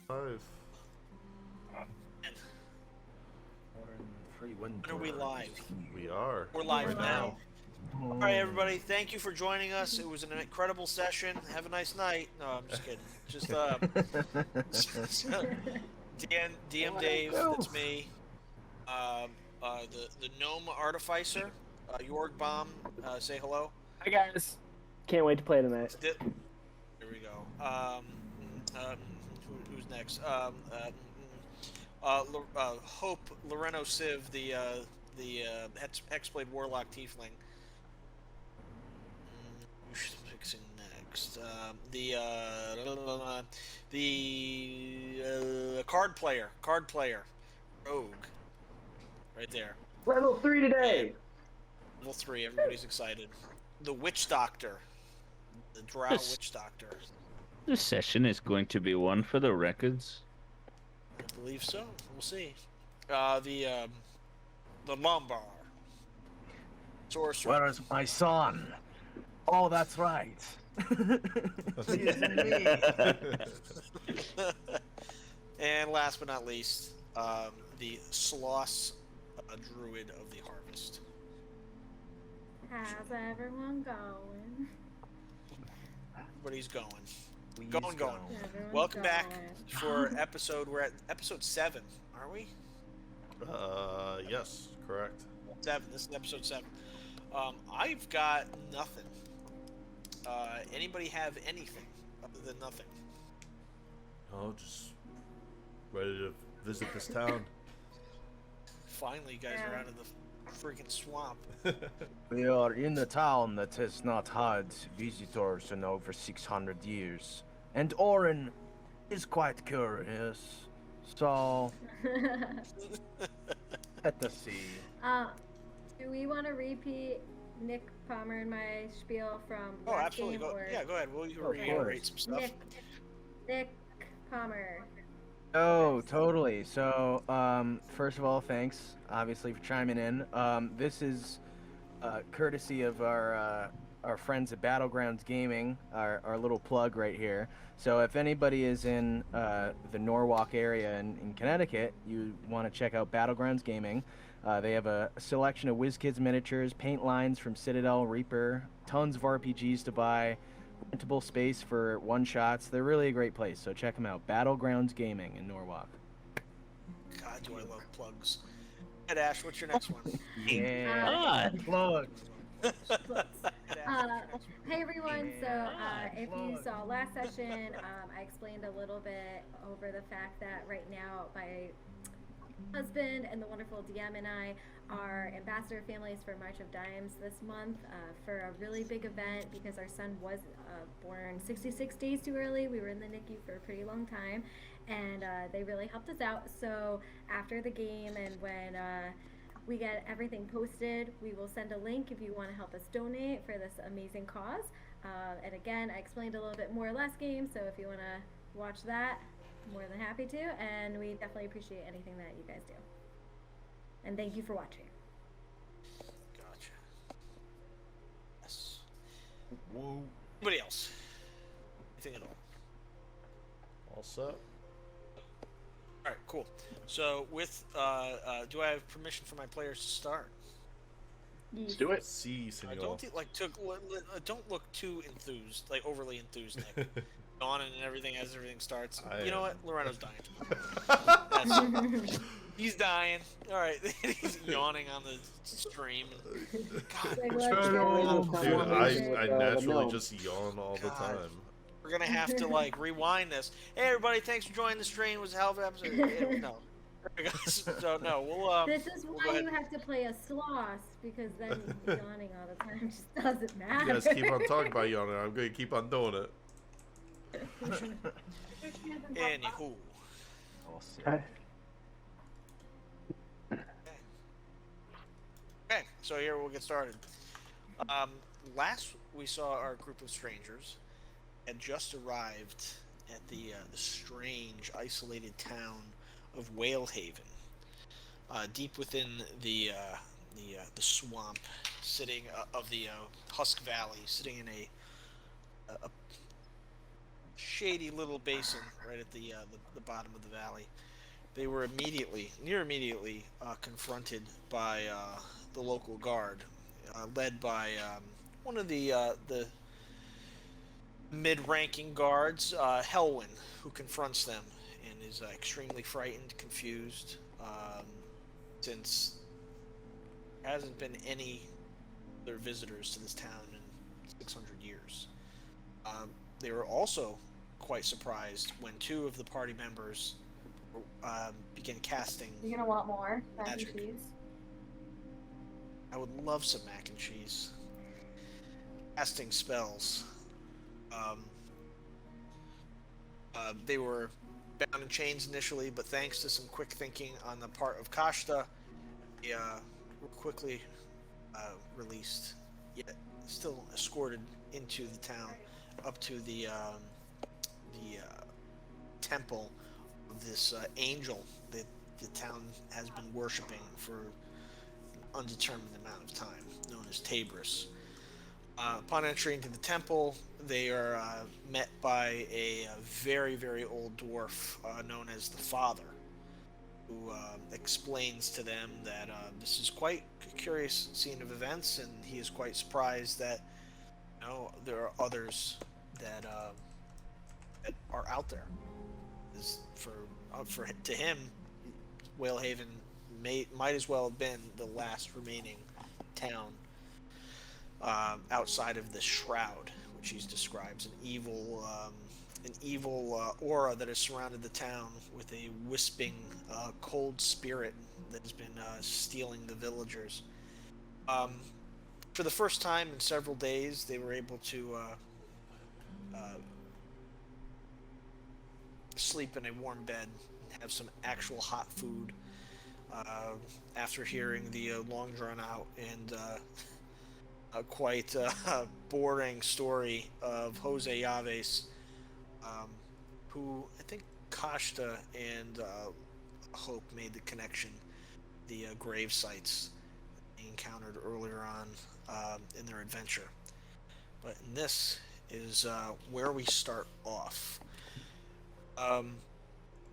Five. Free winter. When are we live? We are. We're live right now. All right, everybody. Thank you for joining us. It was an incredible session. Have a nice night. No, I'm just kidding. Just DM Dave. That's me. The gnome artificer. Yorg Bomb. Say hello. Hi guys. Can't wait to play tonight. There we go. Who's next? Hope Loreno Civ, the Hexblade Warlock Tiefling. Who's fixing next? The card player, Rogue, right there. Level 3 today. Level 3. Everybody's excited. The Witch Doctor, the Drow Witch Doctor. This session is going to be one for the records. I believe so. We'll see. The Lumbar. Sorcerer. Where is my son? Oh, that's right. It's me. And last but not least, the Sloss Druid of the Harvest. How's everyone going? Everybody's going. Please Going. go. Everyone's Welcome back going. for episode. We're at episode 7, aren't we? Yes, correct. 7. This is episode 7. I've got nothing. Anybody have anything other than nothing? Oh, just ready to visit this town. Finally, you guys are out of the freaking swamp. We are in a town that has not had visitors in over 600 years. And Orin is quite curious. So, let us see. Do we want to repeat Nick Palmer and my spiel from Oh, last absolutely. game? Or Go ahead. We'll Of reiterate course. some stuff. Nick Palmer. Oh, totally. So, first of all, thanks, obviously, for chiming in. This is courtesy of our friends at Battlegrounds Gaming, our little plug right here. So, if anybody is in the Norwalk area in Connecticut, you want to check out Battlegrounds Gaming. They have a selection of WizKids miniatures, paint lines from Citadel, Reaper, tons of RPGs to buy, rentable space for one-shots. They're really a great place, so check them out. Battlegrounds Gaming in Norwalk. God, do I love plugs. Ed Ash, what's your next one? Yeah. Plug. Ed Ash, what's your next one? Hey everyone, so if you Plug. saw last session, I explained a little bit over the fact that right now my husband and the wonderful DM and I are ambassador families for March of Dimes this month for a really big event because our son was born 66 days too early. We were in the NICU for a pretty long time, and they really helped us out. So after the game and when we get everything posted, we will send a link if you want to help us donate for this amazing cause. And again, I explained a little bit more last game, so if you want to watch that, more than happy to, and we definitely appreciate anything that you guys do. And thank you for watching. Gotcha. Yes. Whoa. Anybody else? Anything at all? All set. All right, cool. So with, do I have permission for my players to start? Let's do it. See, senor. Don't look too enthused, like overly enthused, Nick. Yawning and everything as everything starts. You know what? Loreno's dying. He's dying. All right, he's yawning on the stream. God, Like, Dude, I naturally no. just yawn all the God. time. we're gonna have to like rewind this. Hey everybody, thanks for joining the stream. It was a hell of an episode. No. So no, we'll This is we'll go why ahead. you have to play a sloth, because then yawning all the time just doesn't matter. You guys keep on talking about yawning. I'm going to keep on doing it. Anywho. Okay. Okay, so here we'll get started. Last we saw our group of strangers had just arrived at the strange, isolated town of Whalehaven, deep within the swamp, sitting of the Husk Valley, sitting in a shady little basin right at the bottom of the valley. They were near immediately, confronted by the local guard, led by one of the mid-ranking guards, Helwyn, who confronts them and is extremely frightened, confused, since there hasn't been any other visitors to this town in 600 years. They were also quite surprised when two of the party members began casting You're gonna want more mac and magic. cheese. I would love some mac and cheese. Casting spells. They were bound in chains initially, but thanks to some quick thinking on the part of Kashta, they were quickly released, yet still escorted into the town, up to the temple of this angel that the town has been worshipping for an undetermined amount of time, known as Tabris. Upon entering into the temple, they are met by a very, very old dwarf known as the Father, who explains to them that this is quite a curious scene of events, and he is quite surprised that there are others that are out there. To him, Whalehaven might as well have been the last remaining town outside of the Shroud, which he describes an evil aura that has surrounded the town with a wisping, cold spirit that has been stealing the villagers. For the first time in several days, they were able to sleep in a warm bed and have some actual hot food after hearing the long drawn out and quite boring story of Jose Yaves, who I think Kashta and Hope made the connection, the grave sites they encountered earlier on in their adventure. But this is where we start off.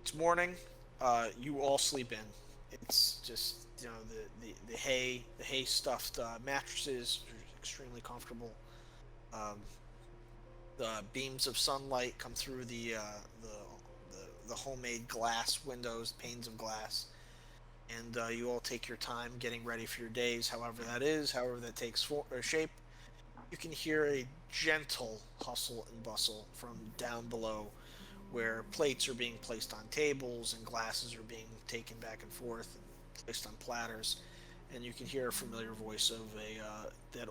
It's morning. You all sleep in. It's just the hay stuffed mattresses are extremely comfortable. The beams of sunlight come through the homemade glass windows, panes of glass, and you all take your time getting ready for your days, however that takes shape. You can hear a gentle hustle and bustle from down below, where plates are being placed on tables and glasses are being taken back and forth and placed on platters, and you can hear a familiar voice of that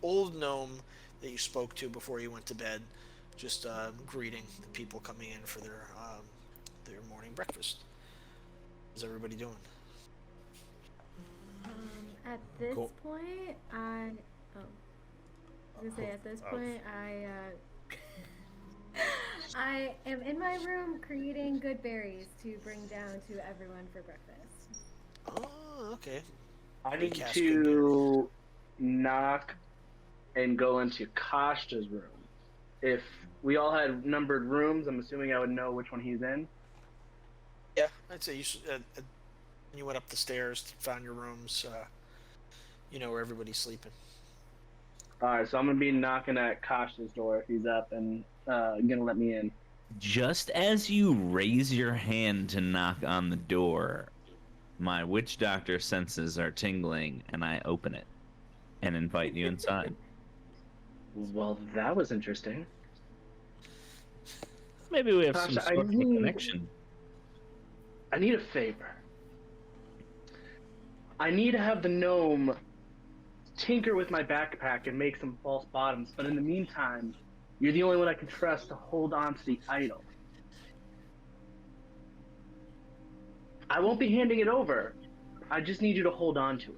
old gnome that you spoke to before you went to bed, just greeting the people coming in for their morning breakfast. How's everybody doing? At this Cool. point, I was gonna say at this point, I am in my room creating good berries to bring down to everyone for breakfast. Oh, okay. I need Cast to knock and go into Kashta's room. If we all had numbered rooms, I'm assuming I would know which one he's in. Yeah, I'd say you went up the stairs, found your rooms. You know where everybody's sleeping. Alright, so I'm going to be knocking at Kashta's door if he's up and going to let me in. Just as you raise your hand to knock on the door, my witch doctor senses are tingling, and I open it and invite you inside. Well, that was interesting. Maybe we have Tasha, some sort of a connection. I need a favor. I need to have the gnome tinker with my backpack and make some false bottoms, but in the meantime, you're the only one I can trust to hold on to the idol. I won't be handing it over. I just need you to hold on to it.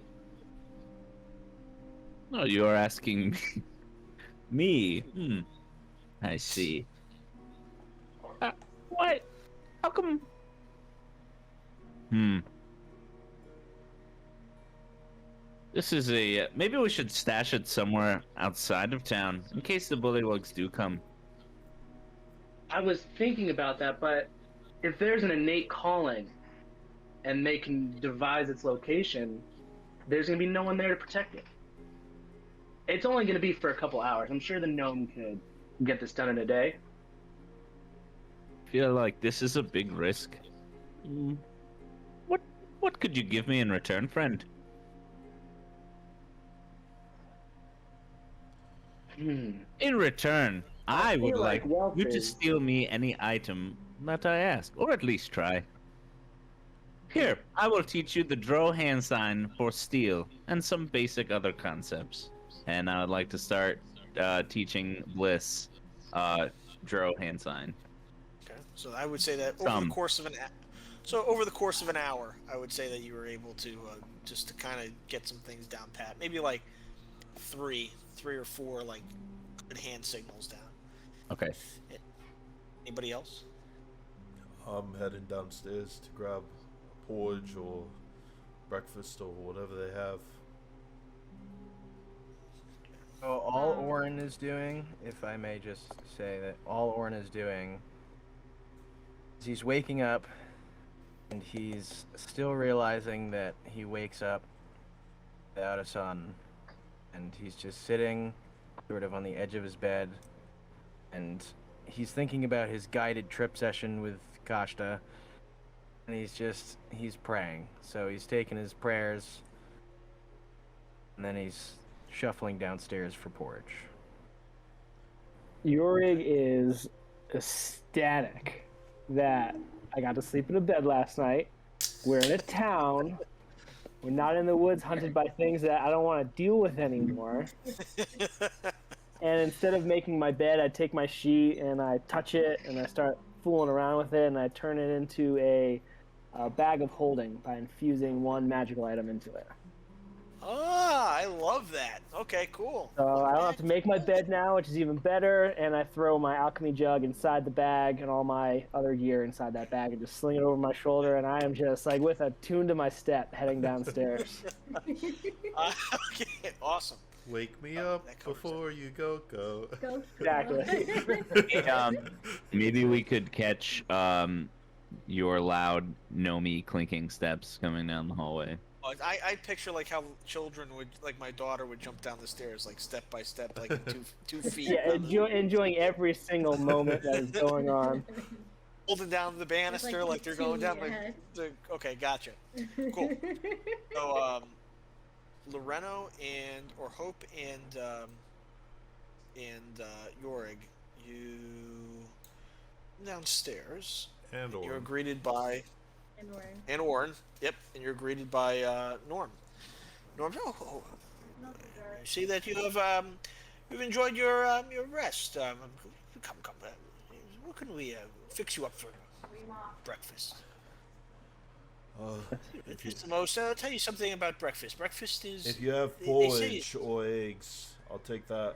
Oh, you are asking me. I see. What? How come? This is maybe we should stash it somewhere outside of town in case the bullywugs do come. I was thinking about that, but if there's an innate calling and they can devise its location, there's going to be no one there to protect it. It's only going to be for a couple hours. I'm sure the gnome could get this done in a day. I feel like this is a big risk. Mm, What could you give me in return, friend? In return, I would feel like like wealth you to is- steal me any item that I ask, or at least try. Here, I will teach you the Drow hand sign for steal and some basic other concepts. And I would like to start teaching Bliss Drow hand sign. Okay. So I would say that over Some. the course of over the course of an hour, I would say that you were able to just to kind of get some things down pat. Maybe like three or four like good hand signals down. Okay. Anybody else? I'm heading downstairs to grab a porridge or breakfast or whatever they have. So all Orin is doing, if I may just say that all Orin is doing, is he's waking up and he's still realizing that he wakes up without a sun, and he's just sitting sort of on the edge of his bed, and he's thinking about his guided trip session with Kashta, and he's praying. So he's taking his prayers, and then he's shuffling downstairs for porridge. Yorig is ecstatic that I got to sleep in a bed last night. We're in a town. We're not in the woods hunted by things that I don't want to deal with anymore. And instead of making my bed, I take my sheet and I touch it and I start fooling around with it and I turn it into a bag of holding by infusing one magical item into it. Ah, I love that. Okay, cool. So I don't have to make my bed now, which is even better, and I throw my alchemy jug inside the bag and all my other gear inside that bag and just sling it over my shoulder, and I am just like with a tune to my step heading downstairs. Okay, awesome. Wake me up that covers before you go. Go. Exactly. Maybe we could catch your loud gnomey clinking steps coming down the hallway. I picture like how children would, like my daughter would jump down the stairs like step by step, like two feet. Yeah, enjoying every single moment that is going on. Holding down the banister like they're going down. Okay, gotcha. Cool. So Loreno or Hope and Yorig, you downstairs. And You're greeted by And Orin. Orin. Yep, and you're greeted by Norm. Norm, I see that you have you've enjoyed your rest. Come. What can we fix you up for breakfast? Just the most. I'll tell you something about breakfast. Breakfast is. if you have they say porridge or eggs, I'll take that.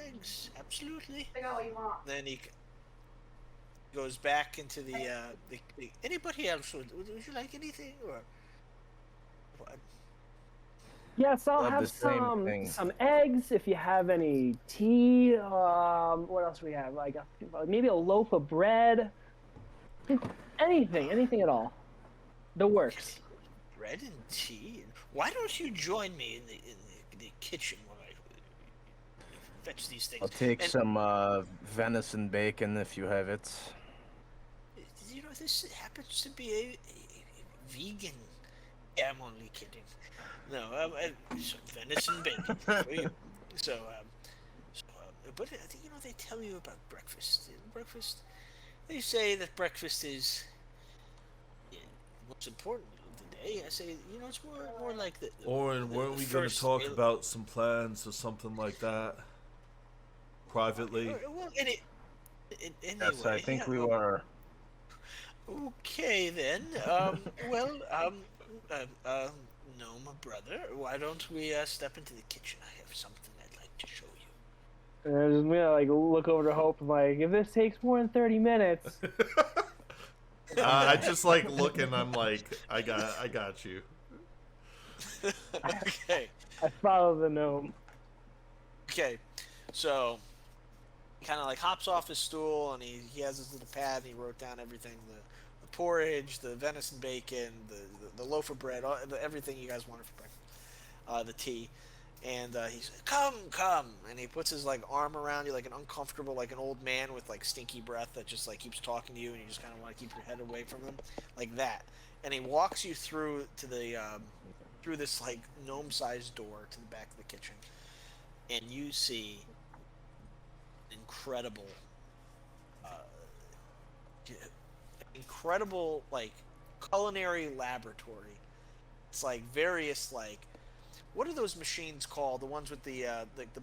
eggs, absolutely. I got what you want. Then he goes back into the anybody else would you like anything or what? Yes, I'll Love have the same thing. some eggs if you have any tea. What else do we have? Like maybe a loaf of bread. Anything at all. The works. Bread and tea. Why don't you join me in the kitchen while I fetch these things? I'll take And, some venison bacon if you have it. You know, this happens to be a vegan. Yeah, I'm only kidding. No, some venison bacon for you. But you know, they tell you about breakfast. Breakfast. They say that breakfast is most important of the day. I say, you know, it's more like the Orin, weren't we going to first talk meal. about some plans or something like that? Privately? Well, anyway, Yes, I think we yeah, were. Okay then. No, my brother. Why don't we step into the kitchen? I have something I'd like to show you. And I'm just gonna like look over to Hope and like, if this takes more than 30 minutes. I just like looking. I'm like, I got you. Okay. I follow the gnome. Okay. So he kind of like hops off his stool and he has his little pad and he wrote down everything: the porridge, the venison bacon, the loaf of bread, everything you guys wanted for breakfast, the tea. And he's come, come, and he puts his like arm around you like an uncomfortable, like an old man with like stinky breath that just like keeps talking to you, and you just kind of want to keep your head away from him, like that. And he walks you through to the through this like gnome-sized door to the back of the kitchen, and you see incredible, uh, incredible like culinary laboratory. It's like various like what are those machines called? The ones with the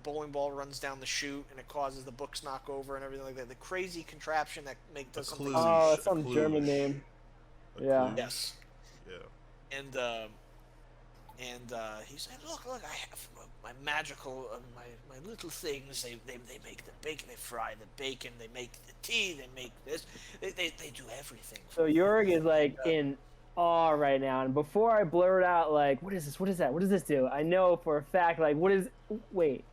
bowling ball runs down the chute and it causes the books knock over and everything like that. The crazy contraption that does something. Oh, Kluge, some German name. A Yeah. Kluge. Yes. Yeah. And he said, look, I have my magical, my little things. They make the bacon. They fry the bacon. They make the tea. They make this. They do everything. So Jorg is like in awe right now, and before I blurt out like, "What is this? What is that? What does this do?" I know for a fact like, "What is? Wait.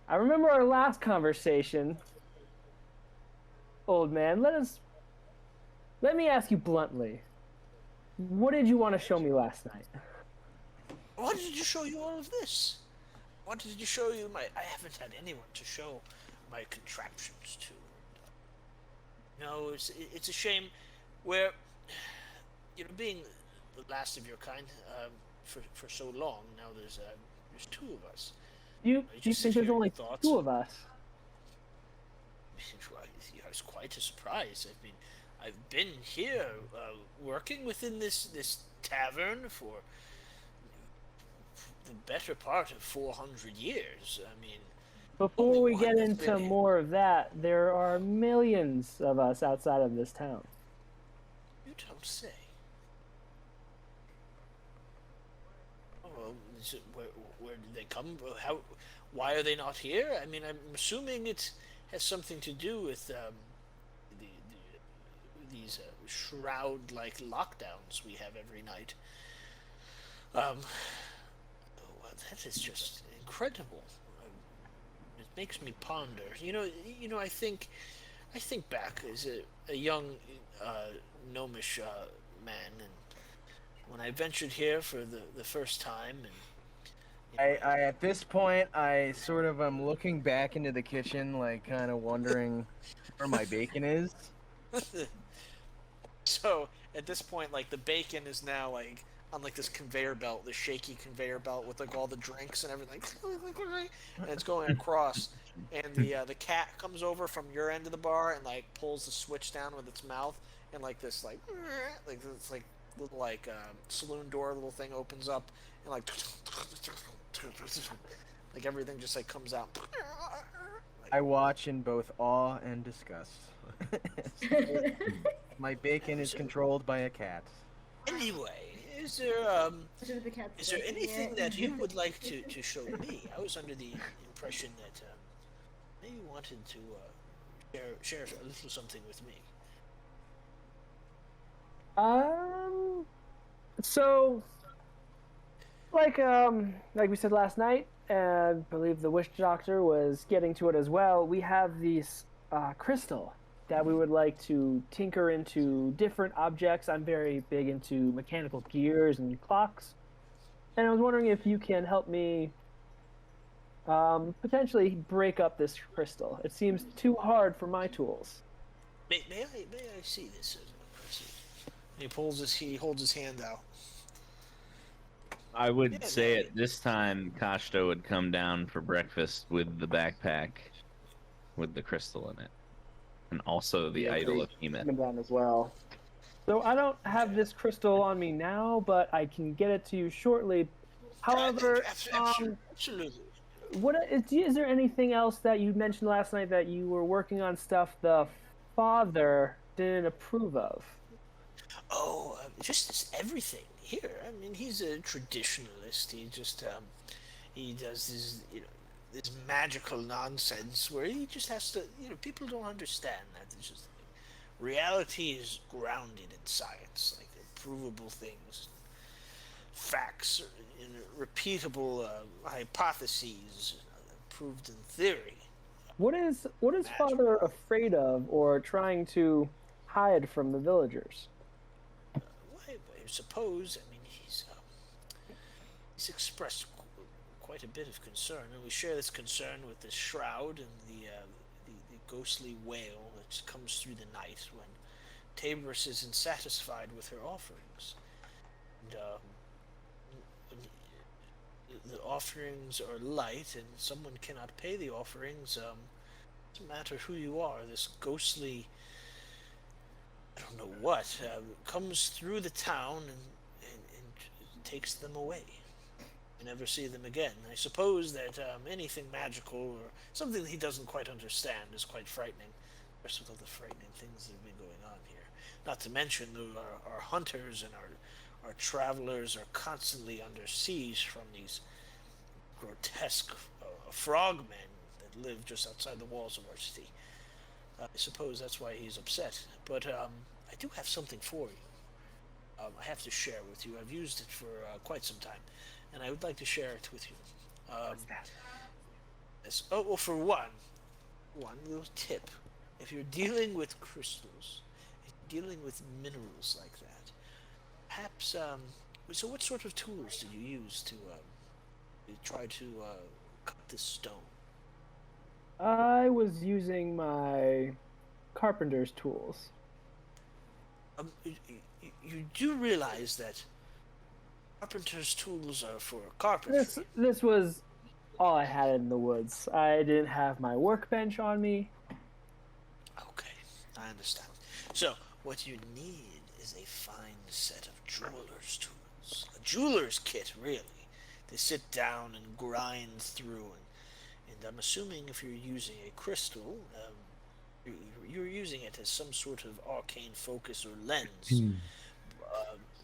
I remember our last conversation, old man. Let me ask you bluntly. What did you want to show me last night?" Why did you show you all of this? What did you show you? I haven't had anyone to show my contraptions to. No, it's a shame. Where, being the last of your kind for so long now, there's two of us. You think there's only two of us? I was quite a surprise. I mean, I've been here working within this tavern for the better part of 400 years. I mean, Before we one get that's into really- more of that, there are millions of us outside of this town. You don't say. Oh, well, where did they come? Why are they not here? I mean, I'm assuming it has something to do with these shroud-like lockdowns we have every night. Well, that is just incredible. It makes me ponder. I think back as a young gnomish man, and when I ventured here for the first time, and I at this point I sort of am looking back into the kitchen, like kind of wondering where my bacon is. so at this point, like the bacon is now like on like this conveyor belt, this shaky conveyor belt with like all the drinks and everything, and it's going across. And the cat comes over from your end of the bar and like pulls the switch down with its mouth, and like this like this like little like saloon door little thing opens up, and like like everything just like comes out. I watch in both awe and disgust. My bacon is controlled by a cat. Anyway, is there Should the cat's is there licking anything it? that you would like to show me? I was under the impression that maybe you wanted to share a little something with me. So, like we said last night, and I believe the witch doctor was getting to it as well. We have these crystal that we would like to tinker into different objects. I'm very big into mechanical gears and clocks, and I was wondering if you can help me potentially break up this crystal. It seems too hard for my tools. May I see this? He holds his hand out. I would Yeah, say no, at this time, Kashta would come down for breakfast with the backpack with the crystal in it. And also the idol of Hemet. Coming down as well. So I don't have this crystal on me now, but I can get it to you shortly. However, Absolutely. is there anything else that you mentioned last night that you were working on stuff the father didn't approve of? Oh, just everything here. I mean, he's a traditionalist. He just he does this magical nonsense where he just has to. People don't understand that. It's just reality is grounded in science, like provable things, facts, repeatable hypotheses proved in theory. What is Father afraid of or trying to hide from the villagers? Well, I suppose. I mean, he's expressed quite a bit of concern, and we share this concern with the shroud and the ghostly wail that comes through the night when Tabris isn't satisfied with her offerings. And the offerings are light, and someone cannot pay the offerings. Doesn't matter who you are. This ghostly, I don't know what, comes through the town and takes them away. You never see them again. I suppose that anything magical or something that he doesn't quite understand is quite frightening, especially with all the frightening things that have been going on here. Not to mention our hunters and our travelers are constantly under siege from these grotesque frogmen that live just outside the walls of our city. I suppose that's why he's upset. But I do have something for you. I have to share with you. I've used it for quite some time, and I would like to share it with you. What's that? Yes. Oh, well, for one little tip. If you're dealing with crystals, if you're dealing with minerals like that, perhaps, so what sort of tools did you use to try to cut this stone? I was using my carpenter's tools. You do realize that carpenter's tools are for carpentry. This was all I had in the woods. I didn't have my workbench on me. Okay, I understand. So, what you need is a fine set of jeweler's tools. A jeweler's kit, really. They sit down and grind through, and I'm assuming if you're using a crystal, you're using it as some sort of arcane focus or lens.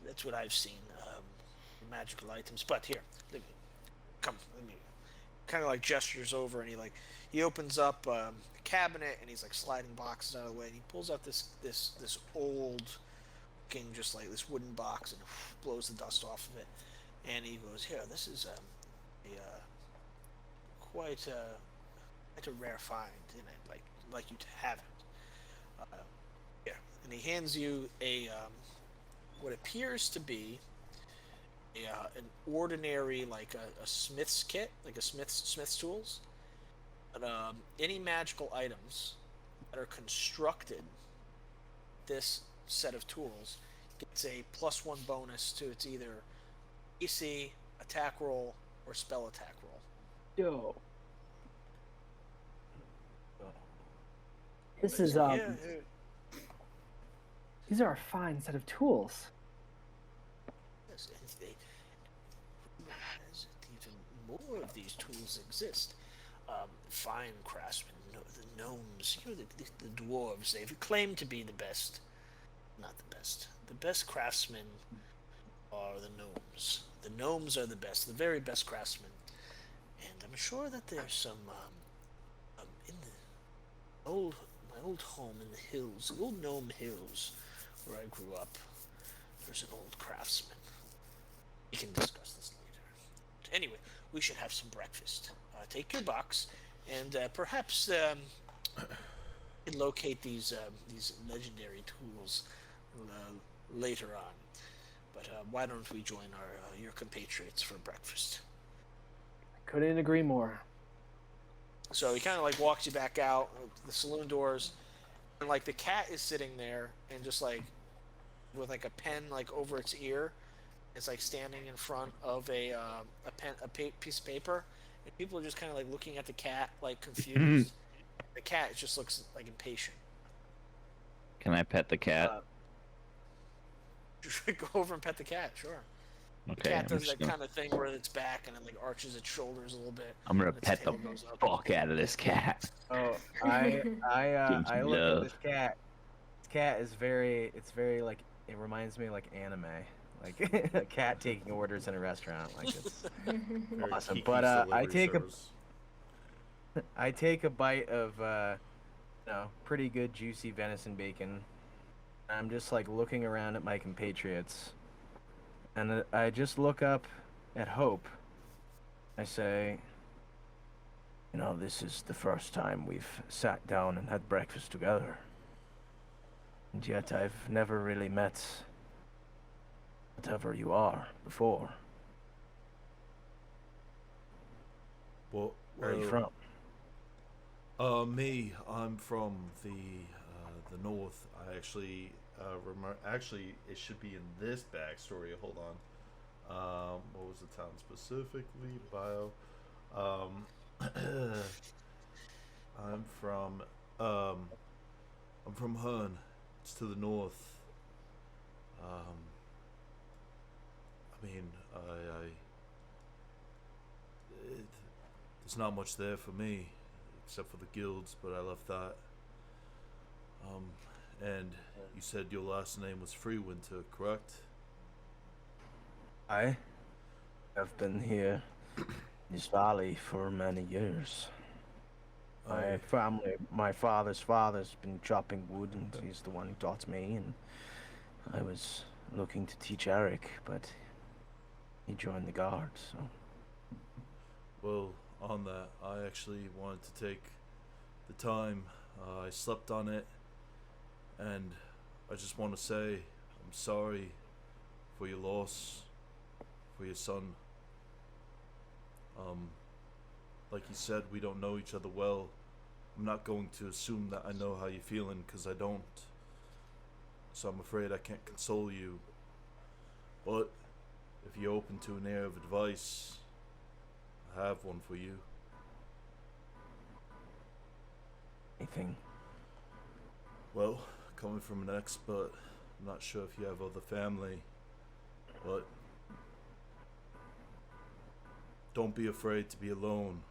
That's what I've seen. Magical items. But here, let me kind of like gestures over, and he opens up a cabinet, and he's like sliding boxes out of the way, and he pulls out this old looking, just like this wooden box, and blows the dust off of it, and he goes, here, this is quite a rare find, and I'd like you to have it. Here, and he hands you a what appears to be an ordinary, like a smith's kit, like a smith's tools. But any magical items that are constructed this set of tools gets a +1 bonus to its either AC, attack roll, or spell attack roll. Yo. This is These are a fine set of tools. Yes, and even more of these tools exist. Fine craftsmen, the gnomes, the dwarves, they've claimed to be the best. Not the best. The best craftsmen are the gnomes. The gnomes are the best, the very best craftsmen. And I'm sure that there's some in my old home in the hills, the old gnome hills where I grew up. There's an old craftsman. We can discuss this later. Anyway, we should have some breakfast. Take your box, and perhaps you can locate these legendary tools later on. But why don't we join your compatriots for breakfast? Couldn't agree more. So he kind of like walks you back out the saloon doors, and like the cat is sitting there and just like with like a pen like over its ear. It's like standing in front of a piece of paper, and people are just kind of like looking at the cat like confused. The cat just looks like impatient. Can I pet the cat? Go over and pet the cat, sure. Okay. The cat I'm does just that gonna, kind of thing where its back and it like arches its shoulders a little bit. I'm gonna and its pet the tail goes up. fuck out of this cat. Oh, I Gives you look love. at this cat. This cat is very. It's very like. It reminds me like anime, like a cat taking orders in a restaurant. Like it's Very awesome. Kiki's But I delivery take service. I take a bite of pretty good juicy venison bacon. I'm just like looking around at my compatriots, and I just look up at Hope. I say, You know, this is the first time we've sat down and had breakfast together. And yet I've never really met whatever you are before. Well, Where are you from? Me, I'm from the north. I actually actually it should be in this backstory. Hold on. What was the town specifically? Bio. I'm from um, I'm from Hearn. It's to the north. Um, I mean, there's not much there for me, except for the guilds. But I left that. And you said your last name was Freewinter, correct? I have been here in this valley for many years. My family, my father's father's been chopping wood, and he's the one who taught me. And I was looking to teach Eric, but he joined the guard. So Well, on that, I actually wanted to take the time. I slept on it, and I just want to say I'm sorry for your loss, for your son. Like you said, we don't know each other well. I'm not going to assume that I know how you're feeling, because I don't. So I'm afraid I can't console you. But if you're open to an air of advice, I have one for you. anything. Well, coming from an expert, I'm not sure if you have other family, but don't be afraid to be alone.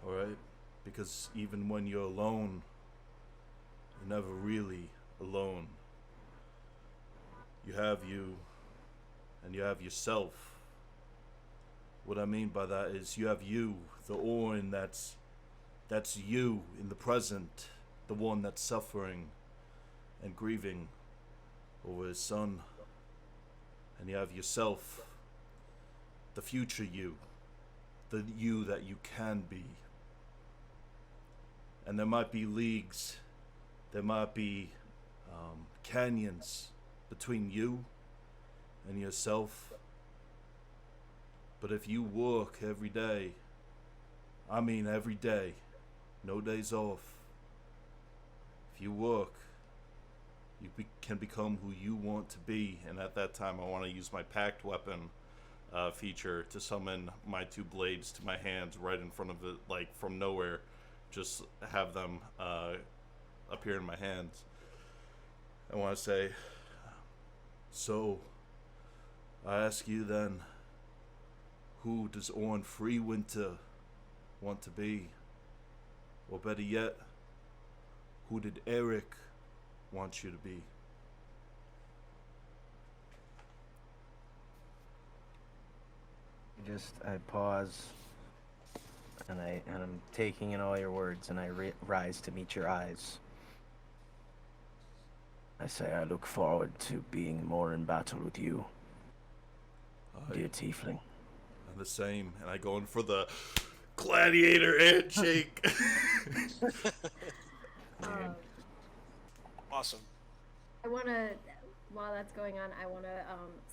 Alright? Because even when you're alone, you're never really alone. You have you, and you have yourself. What I mean by that is you have you, the Orin that's you in the present, the one that's suffering and grieving over his son. And you have yourself, the future you, the you that you can be. And there might be leagues, there might be canyons between you and yourself. But if you work every day, I mean every day, no days off, if you work, you can become who you want to be. And at that time, I want to use my packed weapon feature to summon my two blades to my hands right in front of it, like from nowhere. Just have them appear in my hands. I want to say, so I ask you then, who does Orn Freewinter want to be? Or better yet, who did Eric want you to be? I pause, and I'm taking in all your words, and I rise to meet your eyes. I say I look forward to being more in battle with you, dear tiefling. I'm the same, and I go in for the gladiator handshake. Awesome. I want to, while that's going on, I want to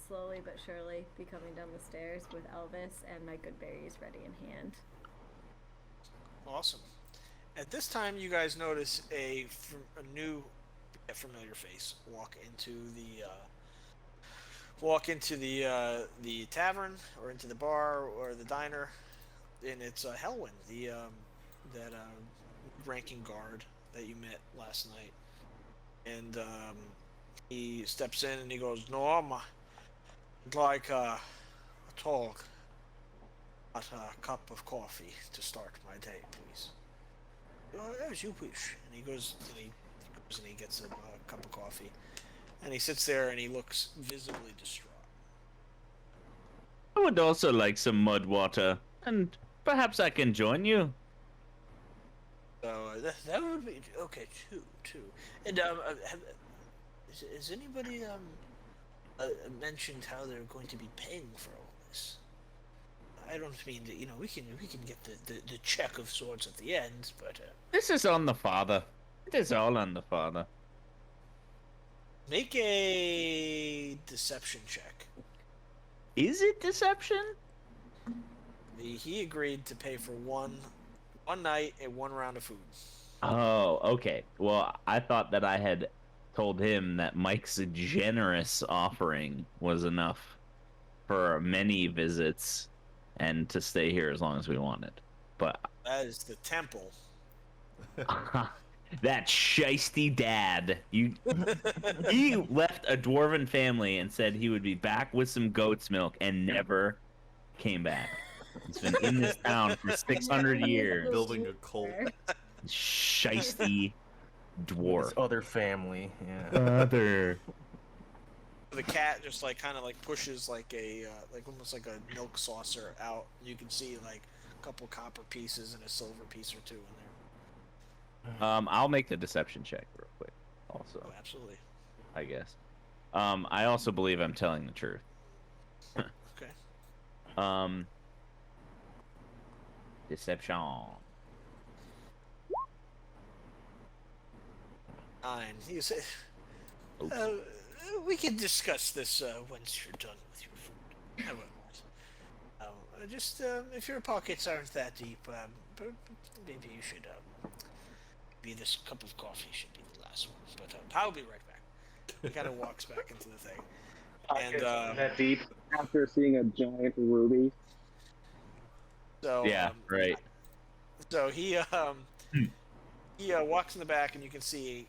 slowly but surely be coming down the stairs with Elvis and my good berries ready in hand. Awesome. At this time, you guys notice a new, familiar face walk into the tavern or into the bar or the diner, and it's Helwyn, that ranking guard that you met last night, and he steps in and he goes, "Norm, I'd like a talk, a cup of coffee to start my day, please." As you wish. And he goes and he gets a cup of coffee, and he sits there and he looks visibly distraught. I would also like some mud water, and perhaps I can join you. So that would be okay. Two. And has anybody mentioned how they're going to be paying for all this? I don't mean that. We can get the check of sorts at the end, but This is on the father. It is all on the father. make a deception check. Is it deception? He agreed to pay for one night and one round of food. Oh, okay. Well, I thought that I had told him that Mike's generous offering was enough for many visits and to stay here as long as we wanted. But That is the temple. that shisty dad, he left a dwarven family and said he would be back with some goat's milk and never came back. He's been in this town for 600 years. Building a cult. Shisty dwarf. His other family. Yeah. Other. The cat just kind of pushes almost like a milk saucer out. You can see a couple copper pieces and a silver piece or two in there. I'll make the deception check real quick. Also, Oh, absolutely. I guess. I also believe I'm telling the truth. Okay. Deception. 9. You say, we can discuss this once you're done with your food. How about that? Just if your pockets aren't that deep, maybe you should. Maybe this cup of coffee should be the last one. But I'll be right back. He kind of walks back into the thing. And that deep. After seeing a giant ruby. so Yeah, right. So he walks in the back, and you can see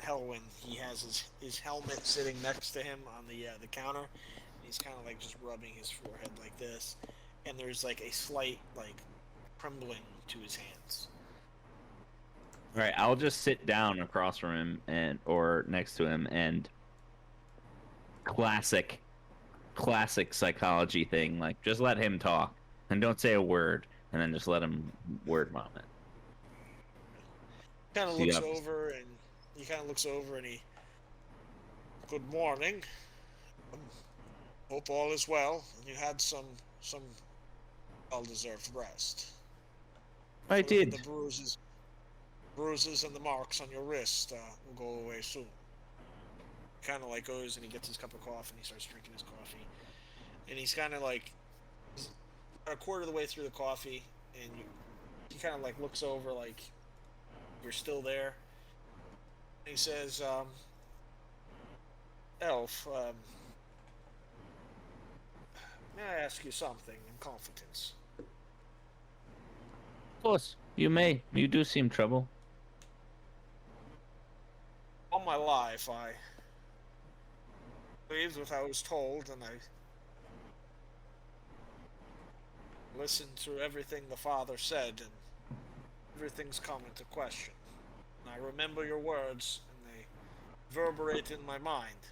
Helwyn. He has his helmet sitting next to him on the counter. He's kind of just rubbing his forehead like this, and there's a slight trembling to his hands. All right, I'll just sit down across from him or next to him and classic psychology thing, just let him talk and don't say a word, and then just let him word vomit. Kind of looks over, and he. Good morning. Hope all is well, and you had some well-deserved rest. I did. The bruises and the marks on your wrist will go away soon. Kind of goes and he gets his cup of coffee and he starts drinking his coffee, and he's kind of a quarter of the way through the coffee, and he kind of looks over you're still there. And he says, Elf, may I ask you something in confidence? Of course, you may. You do seem trouble. All my life, I believed what I was told, and I listened to everything the father said, and everything's come into question. And I remember your words, and they reverberate in my mind.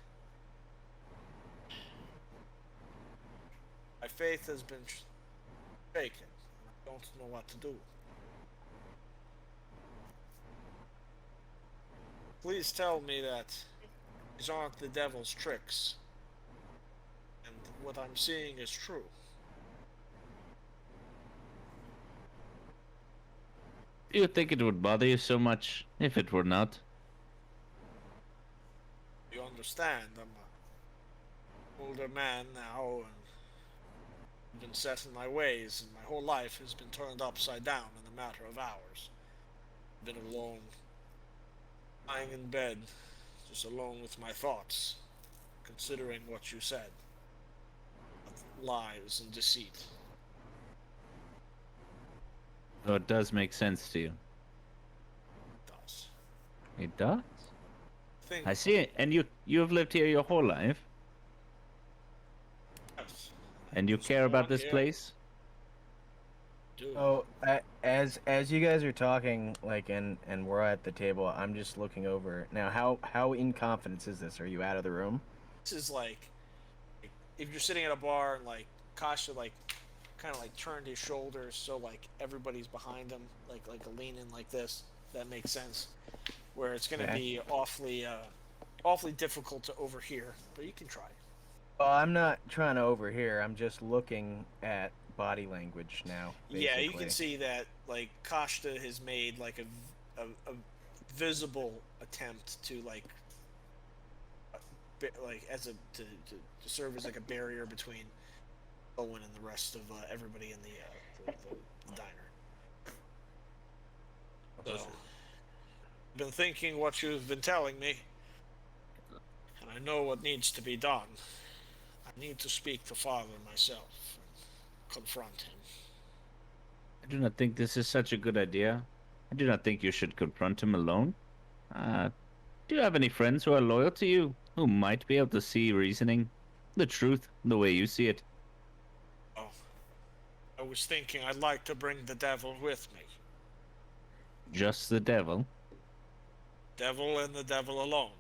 My faith has been shaken, and I don't know what to do. Please tell me that these aren't the devil's tricks, and what I'm seeing is true. Do you think it would bother you so much if it were not? You understand, I'm an older man now, and I've been set in my ways, and my whole life has been turned upside down in a matter of hours. I've been alone, lying in bed, just alone with my thoughts, considering what you said. Lies and deceit. Oh, it does make sense to you. It does. It does? Think, I see it. And you have lived here your whole life? yes, And you was care about born this here, place? do. Oh, as you guys are talking, and we're at the table, I'm just looking over. Now, how in confidence is this? Are you out of the room? This is if you're sitting at a bar and Kasha kind of turned his shoulders so everybody's behind him, leaning like this. That makes sense. Where it's gonna be awfully difficult to overhear, but you can try. Well, I'm not trying to overhear. I'm just looking at body language now. Yeah, you can basically. see that like Kashta has made like a visible attempt to like like as a to serve as like a barrier between Owen and the rest of everybody in the diner. So, I've been thinking what you've been telling me, and I know what needs to be done. I need to speak to Father myself and confront him. I do not think this is such a good idea. I do not think you should confront him alone. Uh, do you have any friends who are loyal to you, who might be able to see reasoning, the truth, the way you see it? Oh, I was thinking I'd like to bring the devil with me. Just the devil? Devil and the devil alone.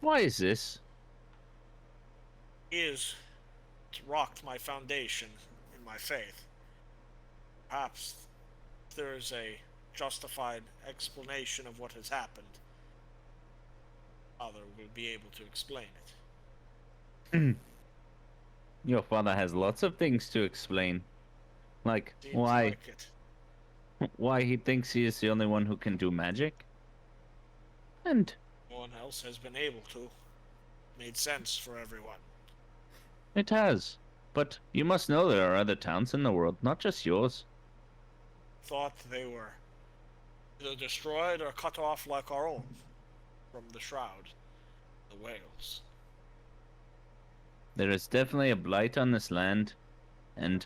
Why is this? It's rocked my foundation in my faith. Perhaps there is a justified explanation of what has happened. Father will be able to explain it. Your father has lots of things to explain. Like Seems why like it. why he thinks he is the only one who can do magic. And No one else has been able to. Made sense for everyone. it has. But you must know there are other towns in the world, not just yours. Thought they were either destroyed or cut off like our own from the Shroud, the whales. There is definitely a blight on this land, and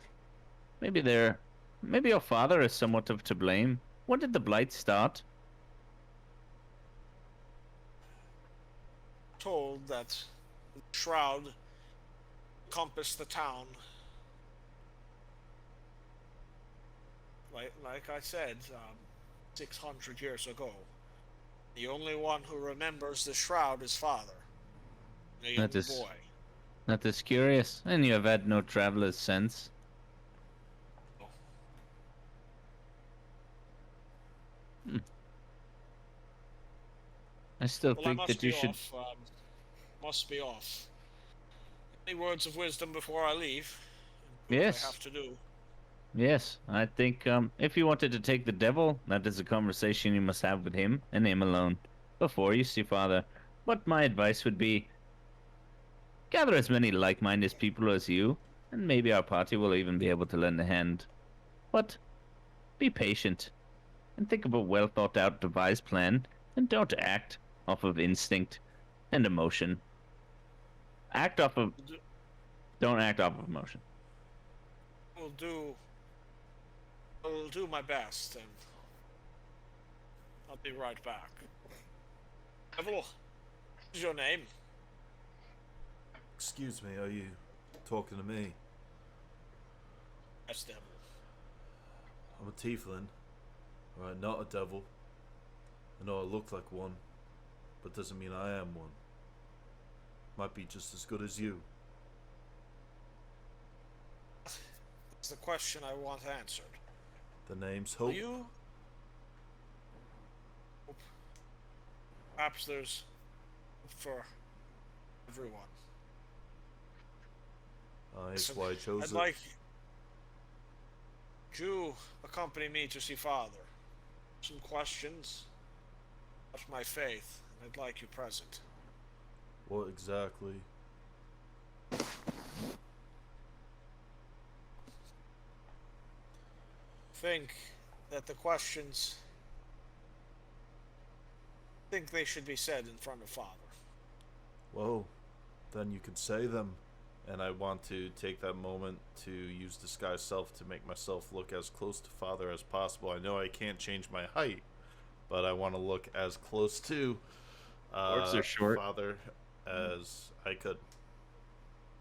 maybe your father is somewhat of to blame. When did the blight start? Told that the Shroud encompassed the town. Like I said, 600 years ago. The only one who remembers the Shroud is Father, a young That is boy. that is curious, and you have had no travelers since. I still Well, I think must that be you should. off. Must be off. Any words of wisdom before I leave? Do what I Yes. have to do. Yes, I think if you wanted to take the devil, that is a conversation you must have with him and him alone before you see father. But my advice would be gather as many like-minded people as you, and maybe our party will even be able to lend a hand. But be patient and think of a well thought out devised plan, and don't act off of instinct and emotion. Act off of Do- don't act off of emotion. Will do. I'll do my best, and I'll be right back. Devil, what is your name? Excuse me, are you talking to me? Yes, Devil. I'm a tiefling. Alright, not a devil. I know I look like one, but doesn't mean I am one. Might be just as good as you. That's the question I want answered. The name's Will Hope. you? Perhaps there's hope for everyone. That's Listen, why I chose I'd it. like you accompany me to see Father. Some questions about my faith, and I'd like you present. What exactly? Think that the questions think they should be said in front of Father. Well, then you could say them. And I want to take that moment to use disguise self to make myself look as close to Father as possible. I know I can't change my height, but I want to look as close to Dwarves are short. Father as I could.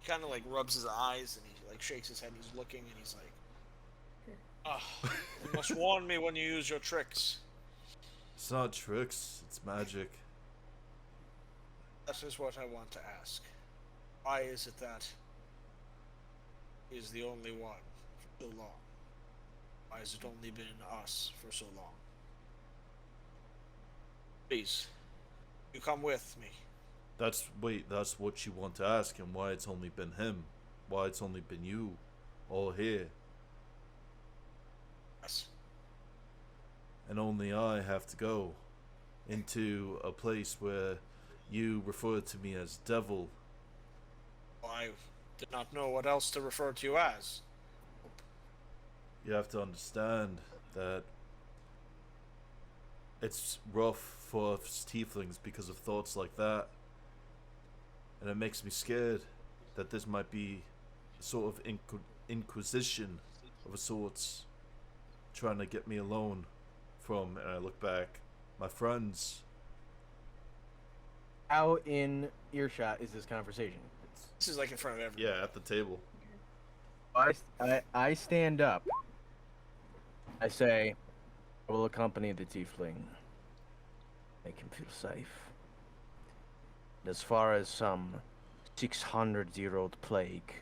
He kind of like rubs his eyes and he like shakes his head. He's looking and he's like, "Ah, you must warn me when you use your tricks." It's not tricks, it's magic. That is what I want to ask. Why is it that he is the only one for so long? Why has it only been us for so long? Please, you come with me. That's what you want to ask him, why it's only been him. why it's only been you all here. Yes. And only I have to go into a place where you refer to me as devil. I did not know what else to refer to you as. You have to understand that it's rough for us tieflings because of thoughts like that. And it makes me scared that this might be a sort of inquisition of a sorts trying to get me alone from, and I look back, my friends. How in earshot is this conversation? This is like in front of everyone. Yeah, at the table. I stand up. I say, I will accompany the tiefling. Make him feel safe. As far as some 600-year-old plague,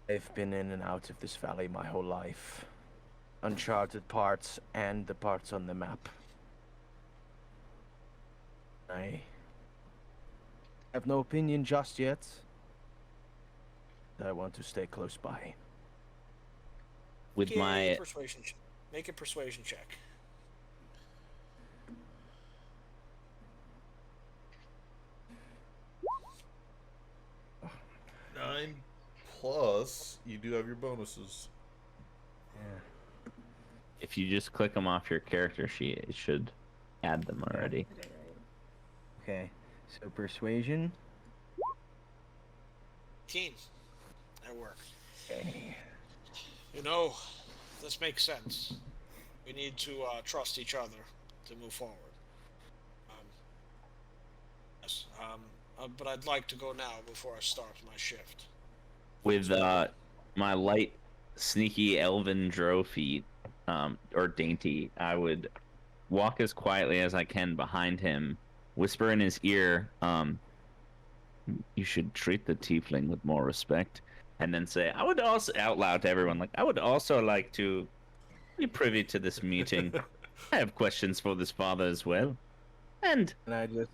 I've been in and out of this valley my whole life. Uncharted parts and the parts on the map. I have no opinion just yet. I want to stay close by. With Make a my persuasion make a persuasion check. Nine plus, you do have your bonuses. if you just click them off your character sheet, it should add them already. Okay, so persuasion. 18. That worked. Okay. You know, this makes sense. We need to trust each other to move forward. Yes. But I'd like to go now before I start my shift. With my light, sneaky elven drow feet, or dainty, I would walk as quietly as I can behind him, whisper in his ear, you should treat the tiefling with more respect, and then say, I would also, out loud to everyone, like, I would also like to be privy to this meeting. I have questions for this father as well. And And I just.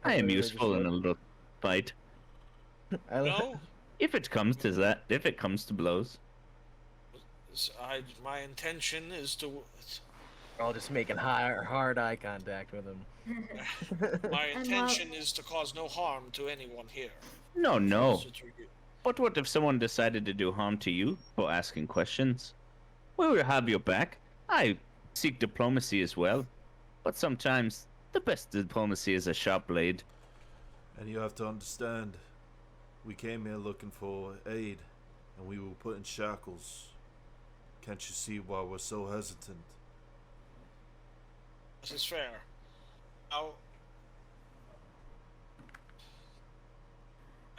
I am literally useful just in a little fight. No, If it comes to that, if it comes to blows. my intention is to. We're all just making hard eye contact with him. My And intention is to cause no harm to anyone here. No, no. So to you. But what if someone decided to do harm to you for asking questions? We will have your back. I seek diplomacy as well. But sometimes the best diplomacy is a sharp blade. And you have to understand, we came here looking for aid, and we were put in shackles. Can't you see why we're so hesitant? This is fair. Now,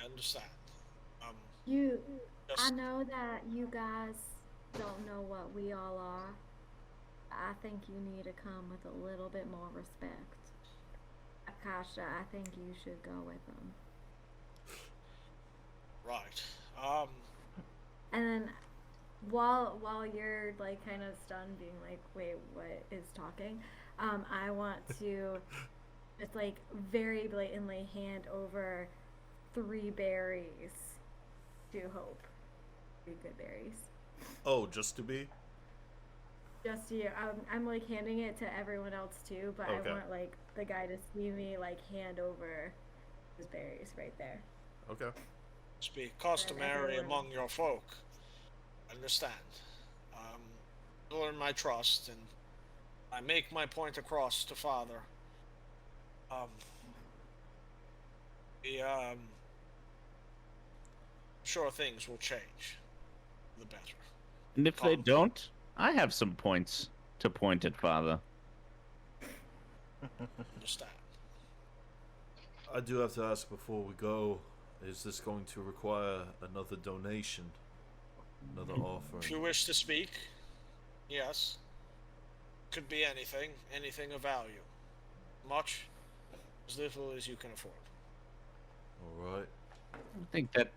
I understand. You, I Just, know that you guys don't know what we all are. I think you need to come with a little bit more respect. Akasha, I think you should go with them. right. And then while you're like kind of stunned, being like, wait, what is talking? I want to just like very blatantly hand over 3 berries to Hope. 3 good berries. Oh, just to be? Just to you. I'm like handing it to everyone else too, but Okay. I want like the guy to see me like hand over his berries right there. Okay. Must be customary everyone. among your folk. Understand. You earn my trust, and I make my point across to Father. The sure things will change. The better. And if they don't, I have some points to point at, Father. Understand. I do have to ask before we go, is this going to require another donation? Another If you offering? wish to speak, yes. Could be anything of value. Much, as little as you can afford. Alright. I think that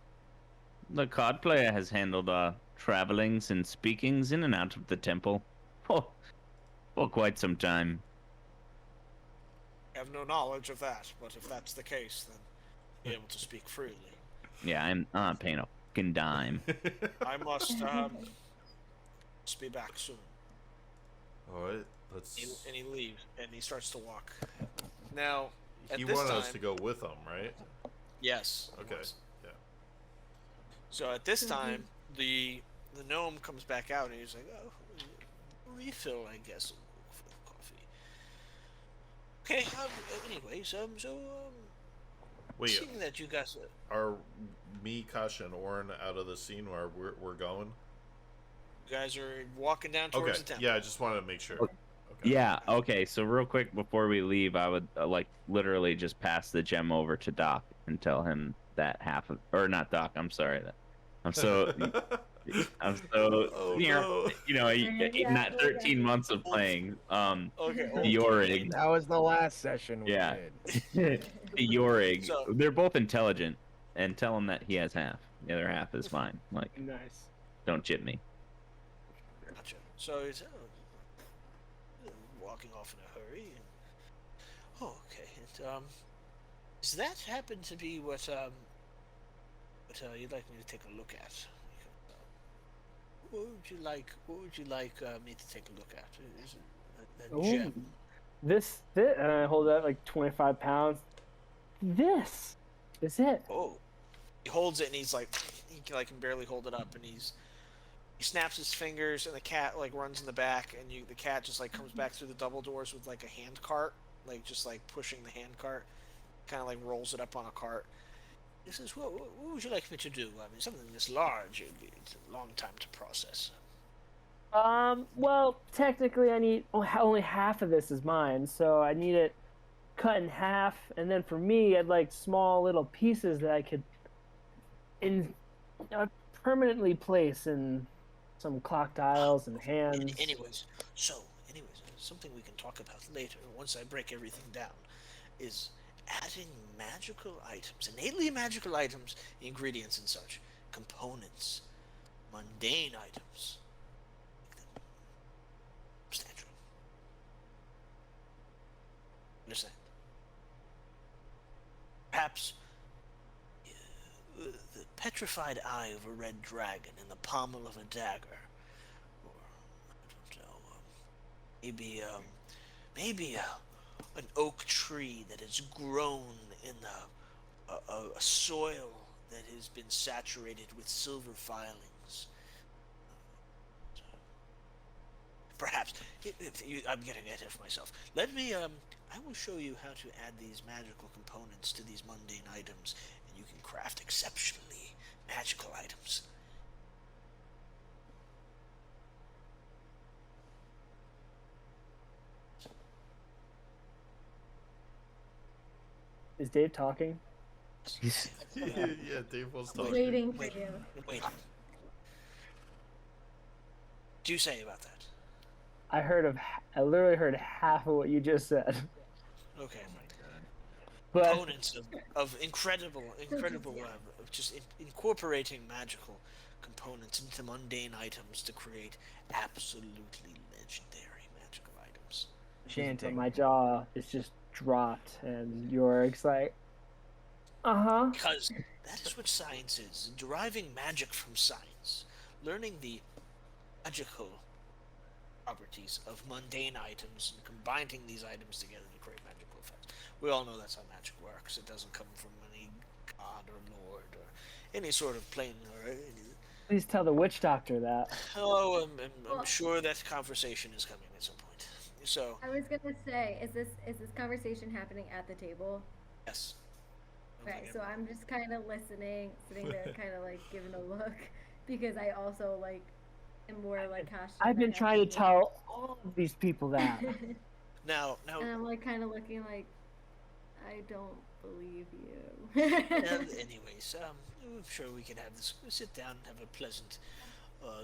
the card player has handled our travelings and speakings in and out of the temple for quite some time. I have no knowledge of that, but if that's the case, then be able to speak freely. Yeah, I'm paying fucking dime. I must be back soon. All right, let's. And he leaves, and he starts to walk. Now, at He this wanted time, us to go with him, right? yes. he Okay. was. Yeah. So at this time, the gnome comes back out, and he's like, "Oh, refill, I guess, for the coffee." Okay. Anyways, Wait, seeing that you guys, are me, Kasha, and Orin out of the scene where we're going? you guys are walking down towards Okay. the temple. Yeah, I just wanted to make sure. Okay. Okay. Yeah, okay, so real quick before we leave, I would like literally just pass the gem over to Doc and tell him that half of, or not Doc, I'm sorry, that I'm so Oh, no. not 13 months of playing Okay. Yorig. That was the last session we Yeah. did. Yorig. So- They're both intelligent, and tell him that he has half. The other half is fine. Like, Nice. don't chip me. Gotcha. So he's walking off in a hurry. And, oh, okay. And, does that happen to be what you'd like me to take a look at? What would you like? What would you like me to take a look at? Is it a Ooh. gem? This, and I hold out like 25 pounds. This is it. Oh, he holds it and he's like, he can barely hold it up, and he snaps his fingers, and the cat like runs in the back, and the cat just like comes back through the double doors with like a hand cart, like just like pushing the hand cart, kind of like rolls it up on a cart. He says, what would you like me to do? I mean, something this large, it's a long time to process. Well, technically I need only half of this is mine, so I need it cut in half, and then for me, I'd like small little pieces that I could permanently place in some clock dials and hands. Anyways, something we can talk about later, once I break everything down, is adding magical items, innately magical items, ingredients and such, components, mundane items, substantial. Understand? Perhaps the petrified eye of a red dragon in the pommel of a dagger, or I don't know, maybe an oak tree that has grown in a soil that has been saturated with silver filings. Perhaps, I'm getting ahead of myself. Let me, I will show you how to add these magical components to these mundane items, and you can craft exceptionally magical items. Is Dave talking? Yeah, Dave was talking. Waiting for you. Wait. What do you say about that? I literally heard half of what you just said. Okay. But Components of incredible, just incorporating magical components into mundane items to create absolutely legendary magical items. Chanting. my jaw is just dropped, and Yorik's like, uh-huh. Because that is what science is, deriving magic from science, learning the magical properties of mundane items and combining these items together to create magical effects. We all know that's how magic works. It doesn't come from any god or lord or any sort of plane or any... Please tell the witch doctor that. Oh, I'm sure that conversation is coming at some point. So, I was gonna say, is this conversation happening at the table? yes. Right, so I'm just kind of listening, sitting there, kind of like giving a look, because I also like am more like cautious. I've been trying to tell all of these people that. Now, and I'm like kind of looking like, I don't believe you. anyways, I'm sure we can have this. Sit down and have a pleasant,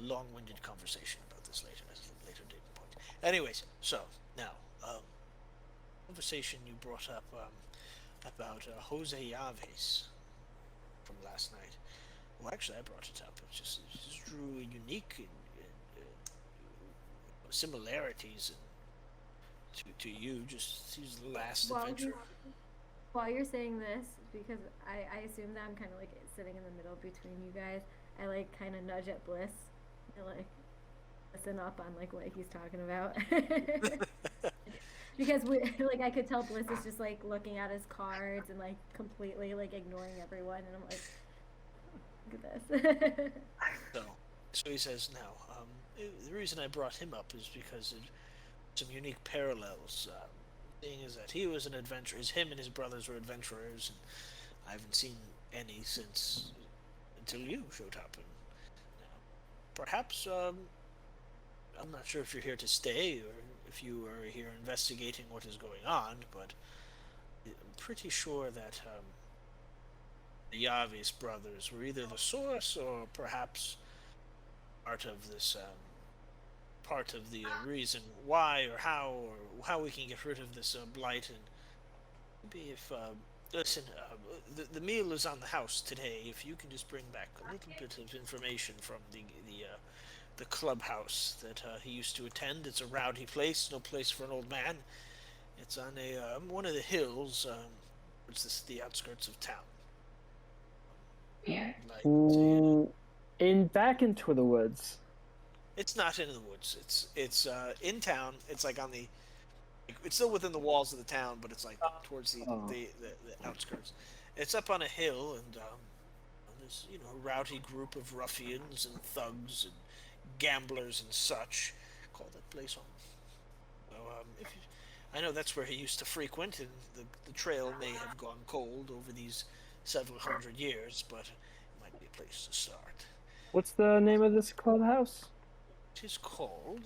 long-winded conversation about this later, at a later date and point. Anyways, so now, conversation you brought up about Jose Yaves from last night. Well, actually, I brought it up. It just drew unique similarities to you. Just he's the last adventure. While you're saying this, because I assume that I'm kind of like sitting in the middle between you guys, I like kind of nudge at Bliss. I like listen up on like what he's talking about. Because we like I could tell Bliss is just like looking at his cards and like completely like ignoring everyone, and I'm like, look at this. So he says, now, the reason I brought him up is because of some unique parallels. Seeing is that he was an adventurer, him and his brothers were adventurers, and I haven't seen any since until you showed up. And perhaps I'm not sure if you're here to stay or if you are here investigating what is going on, but I'm pretty sure that the Yavis brothers were either the source or perhaps part of this, part of the reason why or how we can get rid of this blight. And maybe if listen, the meal is on the house today. If you can just bring back a little bit of information from the clubhouse that he used to attend. It's a rowdy place, no place for an old man. It's on a one of the hills, it's the outskirts of town. Yeah. In back into the woods. It's not in the woods. It's in town. It's like on the. It's still within the walls of the town, but it's like towards the outskirts. It's up on a hill, and there's a rowdy group of ruffians and thugs and gamblers and such. Call that place home. So I know that's where he used to frequent, and the trail may have gone cold over these several hundred years, but it might be a place to start. What's the name of this clubhouse? It is called.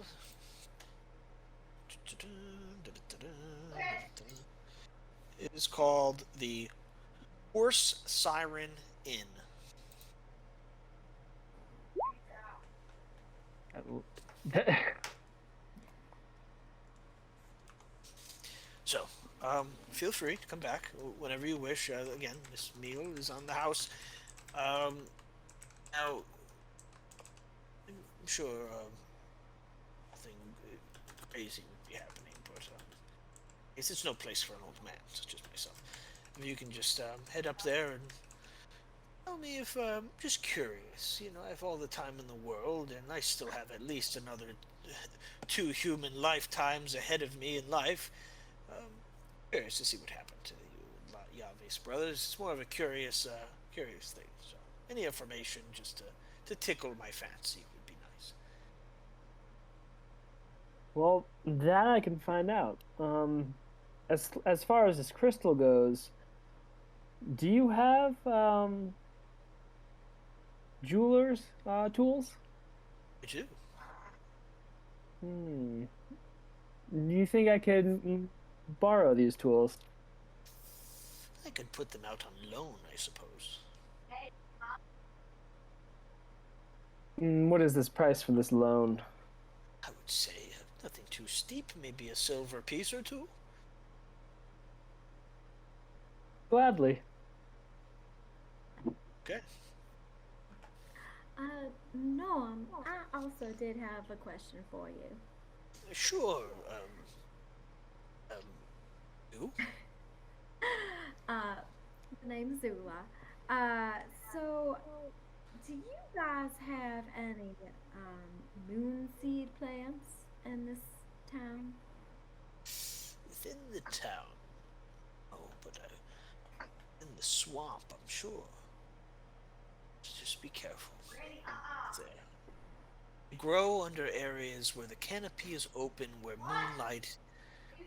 It is called the Horse Siren Inn. So, feel free to come back whenever you wish. Again, this meal is on the house. Now, I'm sure nothing crazy would be happening, but it's no place for an old man such as myself. If you can just head up there and tell me if just curious. I have all the time in the world, and I still have at least another 2 human lifetimes ahead of me in life. Curious to see what happened to the Yavis brothers. It's more of a curious thing. So, any information just to tickle my fancy would be nice. Well, that I can find out. As far as this crystal goes, do you have jewelers tools? I do. Do you think I could borrow these tools? I could put them out on loan, I suppose. What is this price for this loan? I would say nothing too steep, maybe a silver piece or two. Gladly. Okay. Norm, I also did have a question for you. Sure. You? My name's Zula. So, do you guys have any moonseed plants in this town? Within the town? Oh, but in the swamp, I'm sure. Just be careful. There. They grow under areas where the canopy is open, where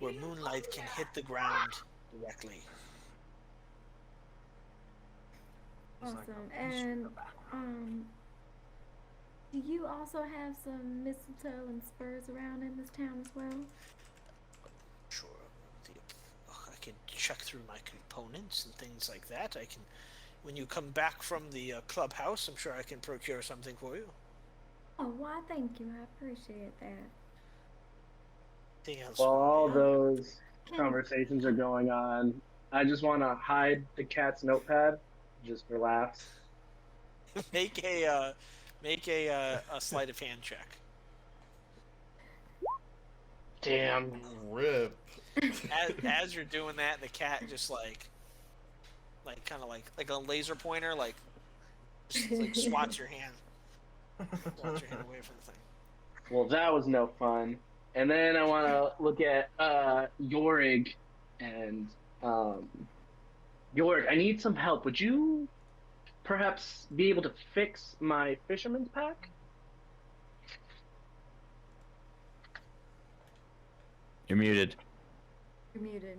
moonlight can hit the ground directly. Awesome. And do you also have some mistletoe and spurs around in this town as well? Sure. I can check through my components and things like that. I can, when you come back from the clubhouse, I'm sure I can procure something for you. Oh, why, thank you. I appreciate that. Anything else? While all those conversations are going on, I just want to hide the cat's notepad, just for laughs. Make a sleight of hand check. Damn. Rip. As you're doing that, the cat just like kind of like a laser pointer, like Just like swats your hand. Swats your hand away from the thing. Well, that was no fun. And then I want to look at Yorig and Yorig. I need some help. Would you perhaps be able to fix my fisherman's pack? You're muted. You're muted.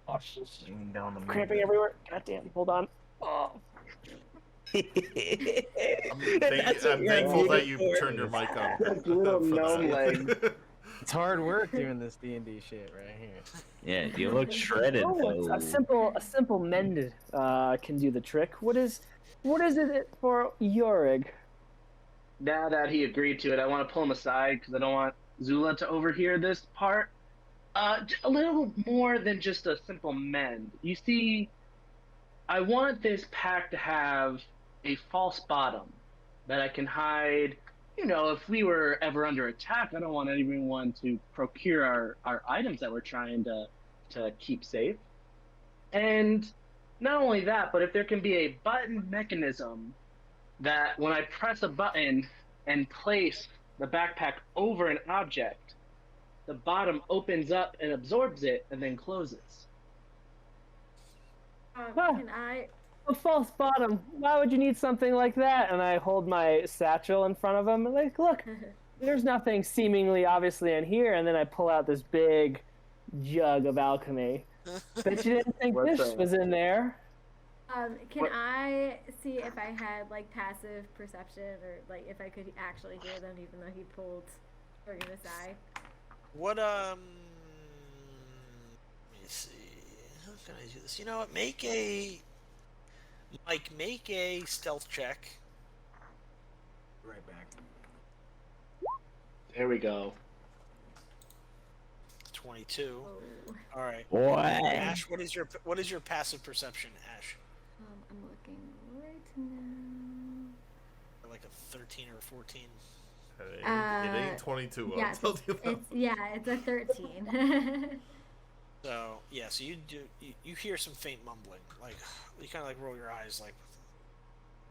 Oh, she's Down the cramping everywhere. Goddamn, hold on. Oh. I'm thankful that you turned your mic on. Those little for gnome that. legs. It's hard work doing this D&D shit right here. Yeah, you look shredded Oh, it's though. a simple mend can do the trick. What is it for Yorig? Now that he agreed to it, I want to pull him aside because I don't want Zula to overhear this part. A little more than just a simple mend. You see, I want this pack to have a false bottom that I can hide. You know, if we were ever under attack, I don't want anyone to procure our items that we're trying to keep safe. And not only that, but if there can be a button mechanism that when I press a button and place the backpack over an object, the bottom opens up and absorbs it and then closes. Can I? A false bottom. Why would you need something like that? And I hold my satchel in front of him and like, look, there's nothing seemingly obviously in here. And then I pull out this big jug of alchemy. Bet you didn't think What's this that? was in there. Can I see if I had like passive perception or like if I could actually hear them even though he pulled Jorgen aside? What let me see. How can I do this? You know what? Make a stealth check. Right back. There we go. 22. Oh, All right. Boy. Ash, what is your passive perception, Ash? I'm looking right now. Like a 13 or a 14. It ain't 22. Yeah, I'll tell you that. it's a 13. So yeah, so you hear some faint mumbling, like you kind of like roll your eyes, like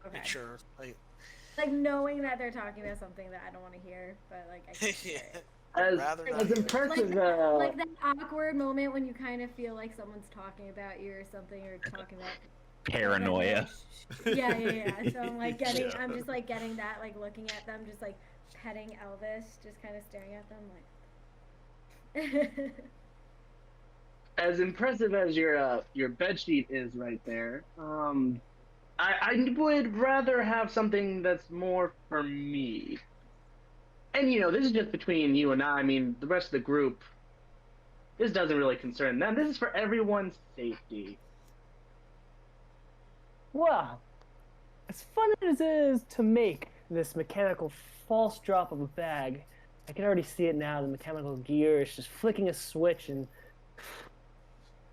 Okay. make sure, like Like knowing that they're talking about something that I don't want to hear, but like I can hear it. Rather not As hear it. impressive, Like that awkward moment when you kind of feel like someone's talking about you or something, or talking about Paranoia. Yeah. So I'm like getting, Yeah. I'm just like getting that, like looking at them, just like petting Elvis, just kind of staring at them, like. as impressive as your bedsheet is right there, I would rather have something that's more for me. And you know, this is just between you and I mean, the rest of the group, this doesn't really concern them. This is for everyone's safety. Well, as fun as it is to make this mechanical false drop of a bag, I can already see it now. The mechanical gear is just flicking a switch and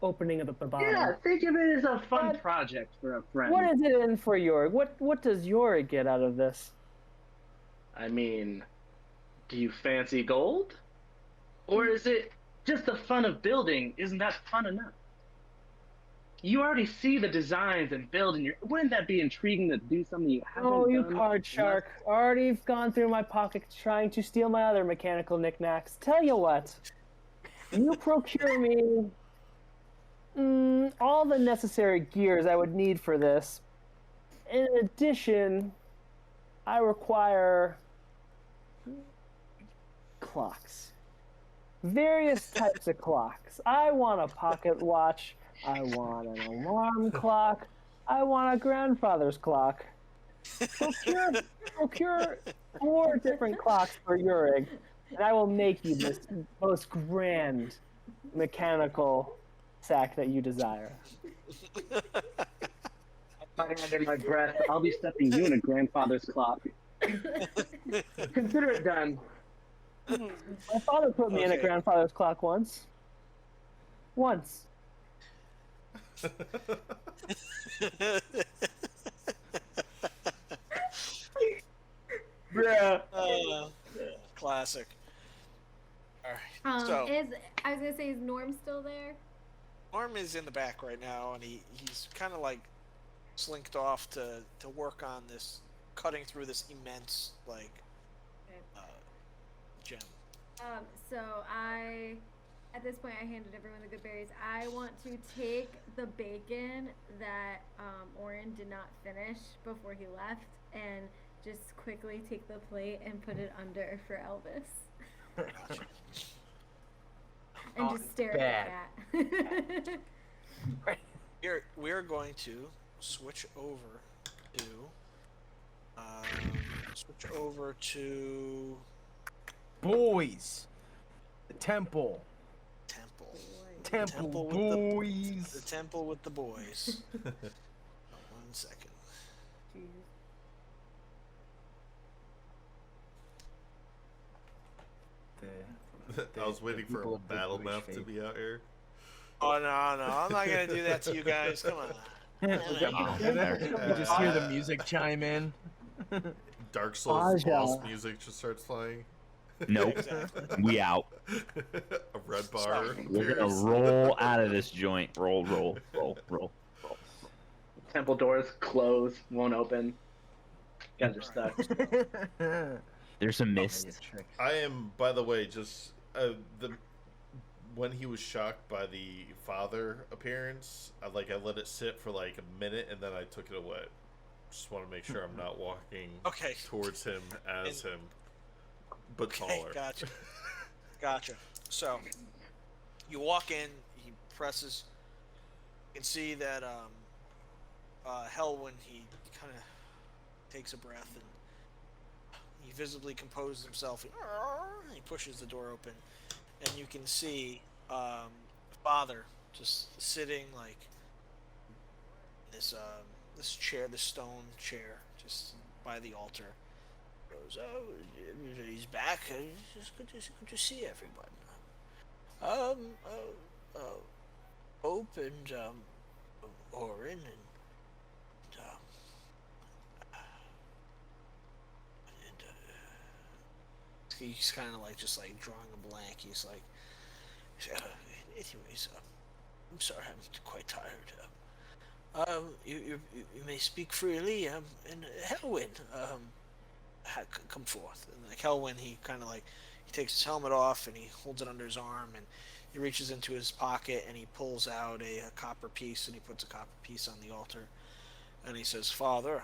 opening up at the bottom. Yeah, think of it as a fun What? project for a friend. What is it in for Yorick? What does Yorick get out of this? I mean, do you fancy gold? Or is it just the fun of building? Isn't that fun enough? You already see the designs and building. Wouldn't that be intriguing to do something you haven't Oh, you done? card shark. Already gone through my pocket trying to steal my other mechanical knickknacks. Tell you what, you procure me all the necessary gears I would need for this. In addition, I require clocks. Various types of clocks. I want a pocket watch. I want an alarm clock. I want a grandfather's clock. Procure 4 different clocks for Yurig, and I will make you this most grand mechanical sack that you desire. Under my breath, I'll be stuffing you in a grandfather's clock. Consider it done. My father put me in a Okay. grandfather's clock once. Once. Bruh. Classic. All right. So I was gonna say, is Norm still there? Norm is in the back right now, and he's kind of like slinked off to work on this, cutting through this immense like Okay. gem. So at this point, I handed everyone the good berries. I want to take the bacon that Oren did not finish before he left, and just quickly take the plate and put it under for Elvis, Gotcha. and Oh, just stare bad. at the cat. We're going to switch over to Boys, the temple. temple. Temple with the boys. temple with the boys. 1 second. Jeez. I was waiting for people a of the battle Jewish map to faith. be out here. Oh no, I'm not gonna do that to you guys. Come on. Oh, And there. then you just hear the music chime in. Dark Souls Aja. boss music just starts playing. Nope. Exactly. We out. A red bar We're gonna appears. roll out of this joint. Roll, roll, roll, roll. Temple doors close, won't open. You guys are stuck. There's a mist. I am, by the way, just when he was shocked by the father appearance, I let it sit for like a minute and then I took it away. Just want to make sure I'm not walking Okay. towards him as him, but Okay, taller. Gotcha. So you walk in. He presses. You can see that Helwyn, he kind of takes a breath and he visibly composes himself. And he pushes the door open, and you can see Father just sitting like this chair, this stone chair, just by the altar. Goes, oh, he's back. It's good to see everyone. Hope and Orin and he's kind of like just like drawing a blank. He's like, anyways, I'm sorry, I'm quite tired. You may speak freely. And Helwyn, come forth. And like Helwyn, he kind of like he takes his helmet off and he holds it under his arm and he reaches into his pocket and he pulls out a copper piece and he puts a copper piece on the altar and he says, "Father,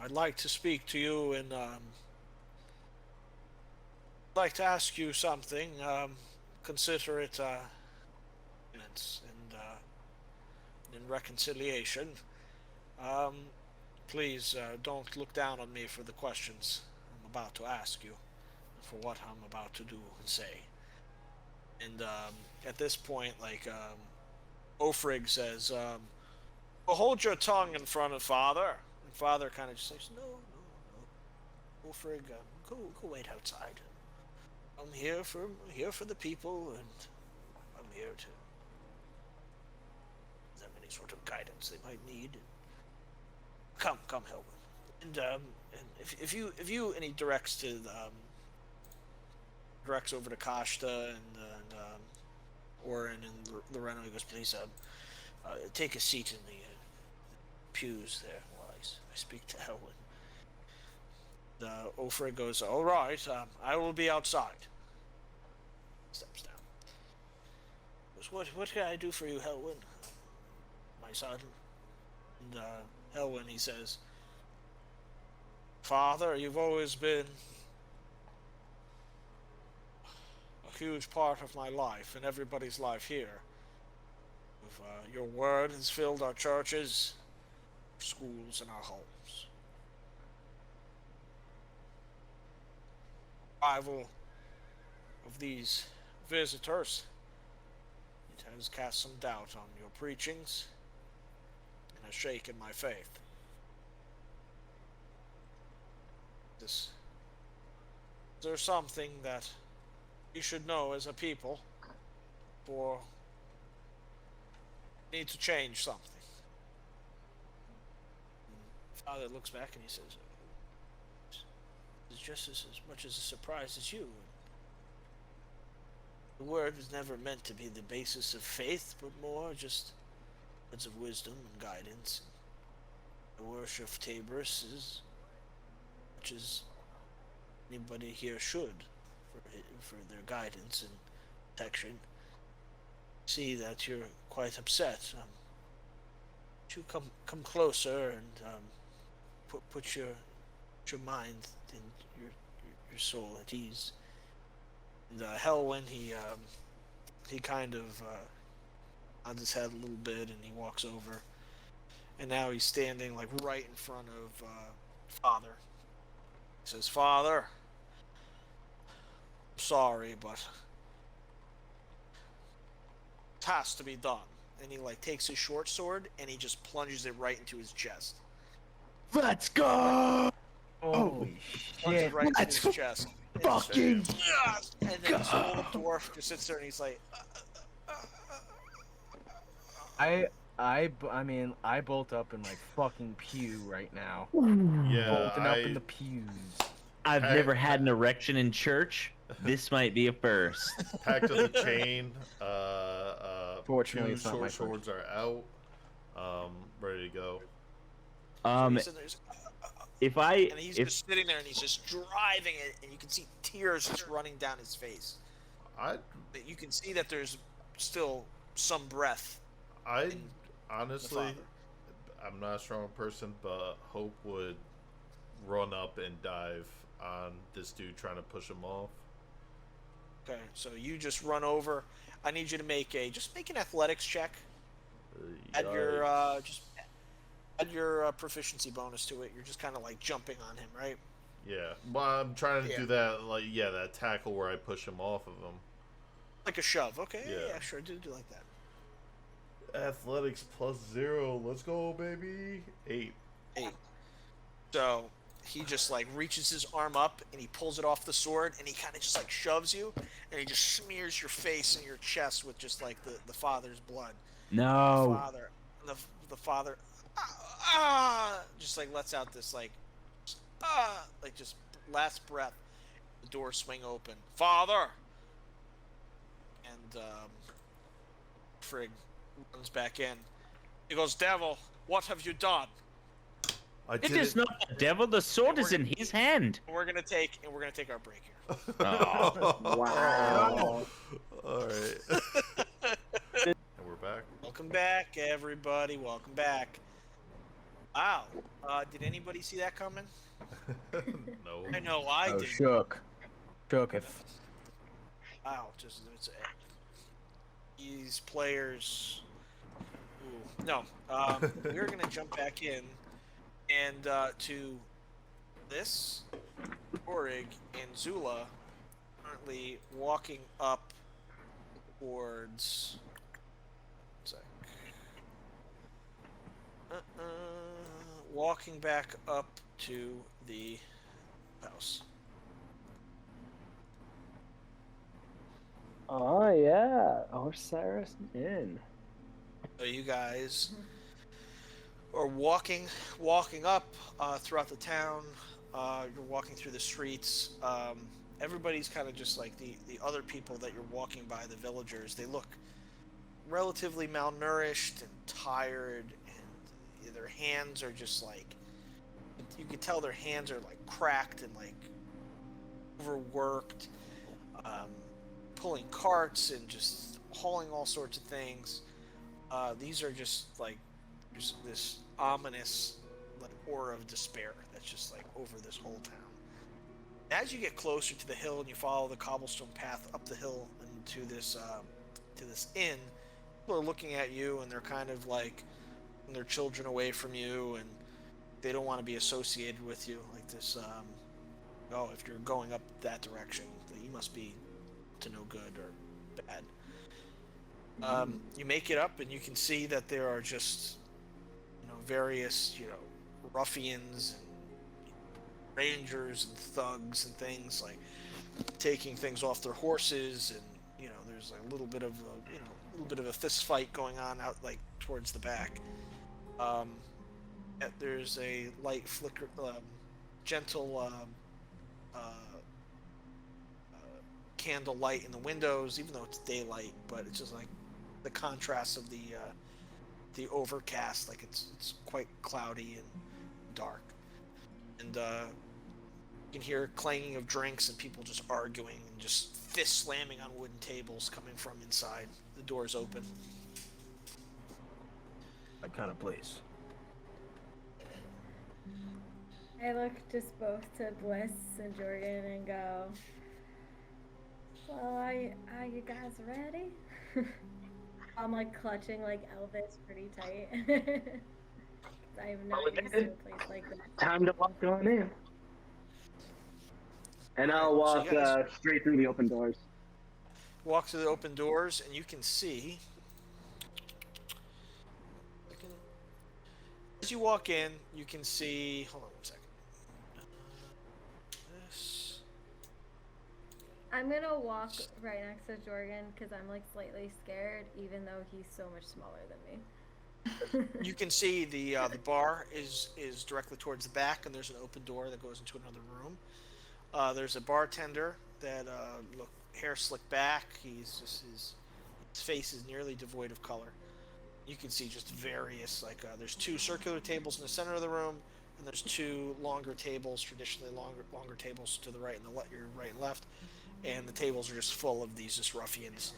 I'd like to speak to you and I'd like to ask you something. Consider it penance and in reconciliation. Please don't look down on me for the questions I'm about to ask you, for what I'm about to do and say." And at this point, like Ofrig says, "Well, hold your tongue in front of Father." And Father kind of just says, "No. Ofrig, go wait outside. I'm here for the people, and I'm here to give them any sort of guidance they might need. Come, Helwyn. And if you," and he directs to directs over to Kashta and Orin and Loreno. He goes, "Please take a seat in the pews there while I speak to Helwyn." Ofra goes, "All right, I will be outside." Steps down. Goes, what can I do for you, Helwyn? My son. And Helwyn, he says, "Father, you've always been a huge part of my life and everybody's life here. Your word has filled our churches, our schools, and our homes. Arrival of these visitors, it has cast some doubt on your preachings and has shaken my faith. Is there something that you should know as a people, or need to change something?" And Father looks back and he says, "It's just as much as a surprise as you. The word was never meant to be the basis of faith, but more just words of wisdom and guidance. I worship Tabris as much as anybody here should for their guidance and protection. See that you're quite upset. You come closer and put your mind and your soul at ease. And Helwyn, he kind of nods his head a little bit, and he walks over, and now he's standing like right in front of Father. He says, "Father, I'm sorry, but it has to be done." And he like takes his short sword and he just plunges it right into his chest. Let's go! Holy Plunges shit! right into his chest. Fucking And then this old dwarf just sits there and he's like, I mean, I bolt up in my fucking pew right now. Yeah, Bolting up in the pews. I've never had an erection in church. This might be a first. Pact of the Chain. Fortunately, Two it's not my short swords are out. Ready to go. he's sitting there, he's If and he's just sitting there and he's just driving it, and you can see tears just running down his face. You can see that there's still some breath. I honestly, father. I'm not a strong person, but Hope would run up and dive on this dude trying to push him off. Okay, so you just run over. I need you to make an athletics check. Add your proficiency bonus to it. You're just kind of like jumping on him, right? Yeah, well, I'm trying to do that, like, that tackle where I push him off of him. Like a shove. Okay, Yeah. yeah, sure, do like that. Athletics +0. Let's go, baby. 8. So he just like reaches his arm up and he pulls it off the sword and he kind of just like shoves you and he just smears your face and your chest with just like the father's blood. no, The father just like lets out this like just last breath. The doors swing open. Father! And Frigg runs back in. He goes, "Devil, what have you done?" it is not the devil. The sword is in his hand. We're gonna take our break here. Oh. Wow. All right. And we're back. Welcome back, everybody. Welcome back. Wow. Did anybody see that coming? No. I know I Oh, did. shooketh. Wow. These players. Ooh. No. We're gonna jump back in and to this Orig and Zula currently walking up towards. Walking back up to the house. Oh yeah, Osiris in. So you guys are walking up throughout the town. You're walking through the streets. Everybody's kind of just like the other people that you're walking by, the villagers. They look relatively malnourished and tired, and their hands are just like, you can tell their hands are like cracked and like overworked, pulling carts and just hauling all sorts of things. These are just like this ominous like aura of despair that's just like over this whole town. As you get closer to the hill and you follow the cobblestone path up the hill and to this inn, people are looking at you and they're kind of like pulling their children away from you, and they don't want to be associated with you. Like this, if you're going up that direction, you must be to no good or bad. You make it up and you can see that there are just various ruffians and rangers and thugs and things like taking things off their horses, and there's like a little bit of a fist fight going on out like towards the back. There's a light flicker, gentle candle light in the windows, even though it's daylight, but it's just like the contrast of the the overcast, like it's quite cloudy and dark, and you can hear clanging of drinks and people just arguing and just fist slamming on wooden tables coming from inside. The door's open. That kind of place. I look just both to Bliss and Jordan and go, well, are you guys ready? I'm like clutching like Elvis pretty tight. I am not used to a place like that. Time to walk on in. And I'll Alright, walk so you guys straight through the open doors. walk through the open doors, and you can see. As you walk in, you can see. Hold on 1 second. This. I'm gonna walk right next to Jordan because I'm like slightly scared, even though he's so much smaller than me. You can see the bar is directly towards the back, and there's an open door that goes into another room. There's a bartender that look hair slicked back. He's just his face is nearly devoid of color. You can see just various there's 2 circular tables in the center of the room, and there's 2 longer tables, traditionally longer tables to the right and your right and left, and the tables are just full of these just ruffians.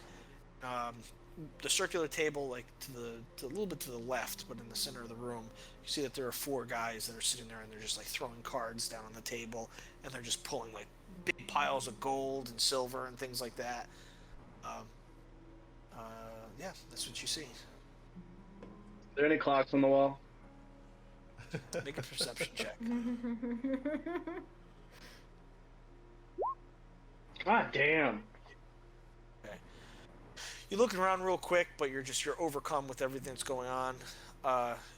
The circular table, like to a little bit to the left, but in the center of the room, you see that there are 4 guys that are sitting there, and they're just like throwing cards down on the table, and they're just pulling like big piles of gold and silver and things like that. Yeah, that's what you see. Are there any clocks on the wall? Make a perception check. God damn. Okay. You're looking around real quick, but you're overcome with everything that's going on.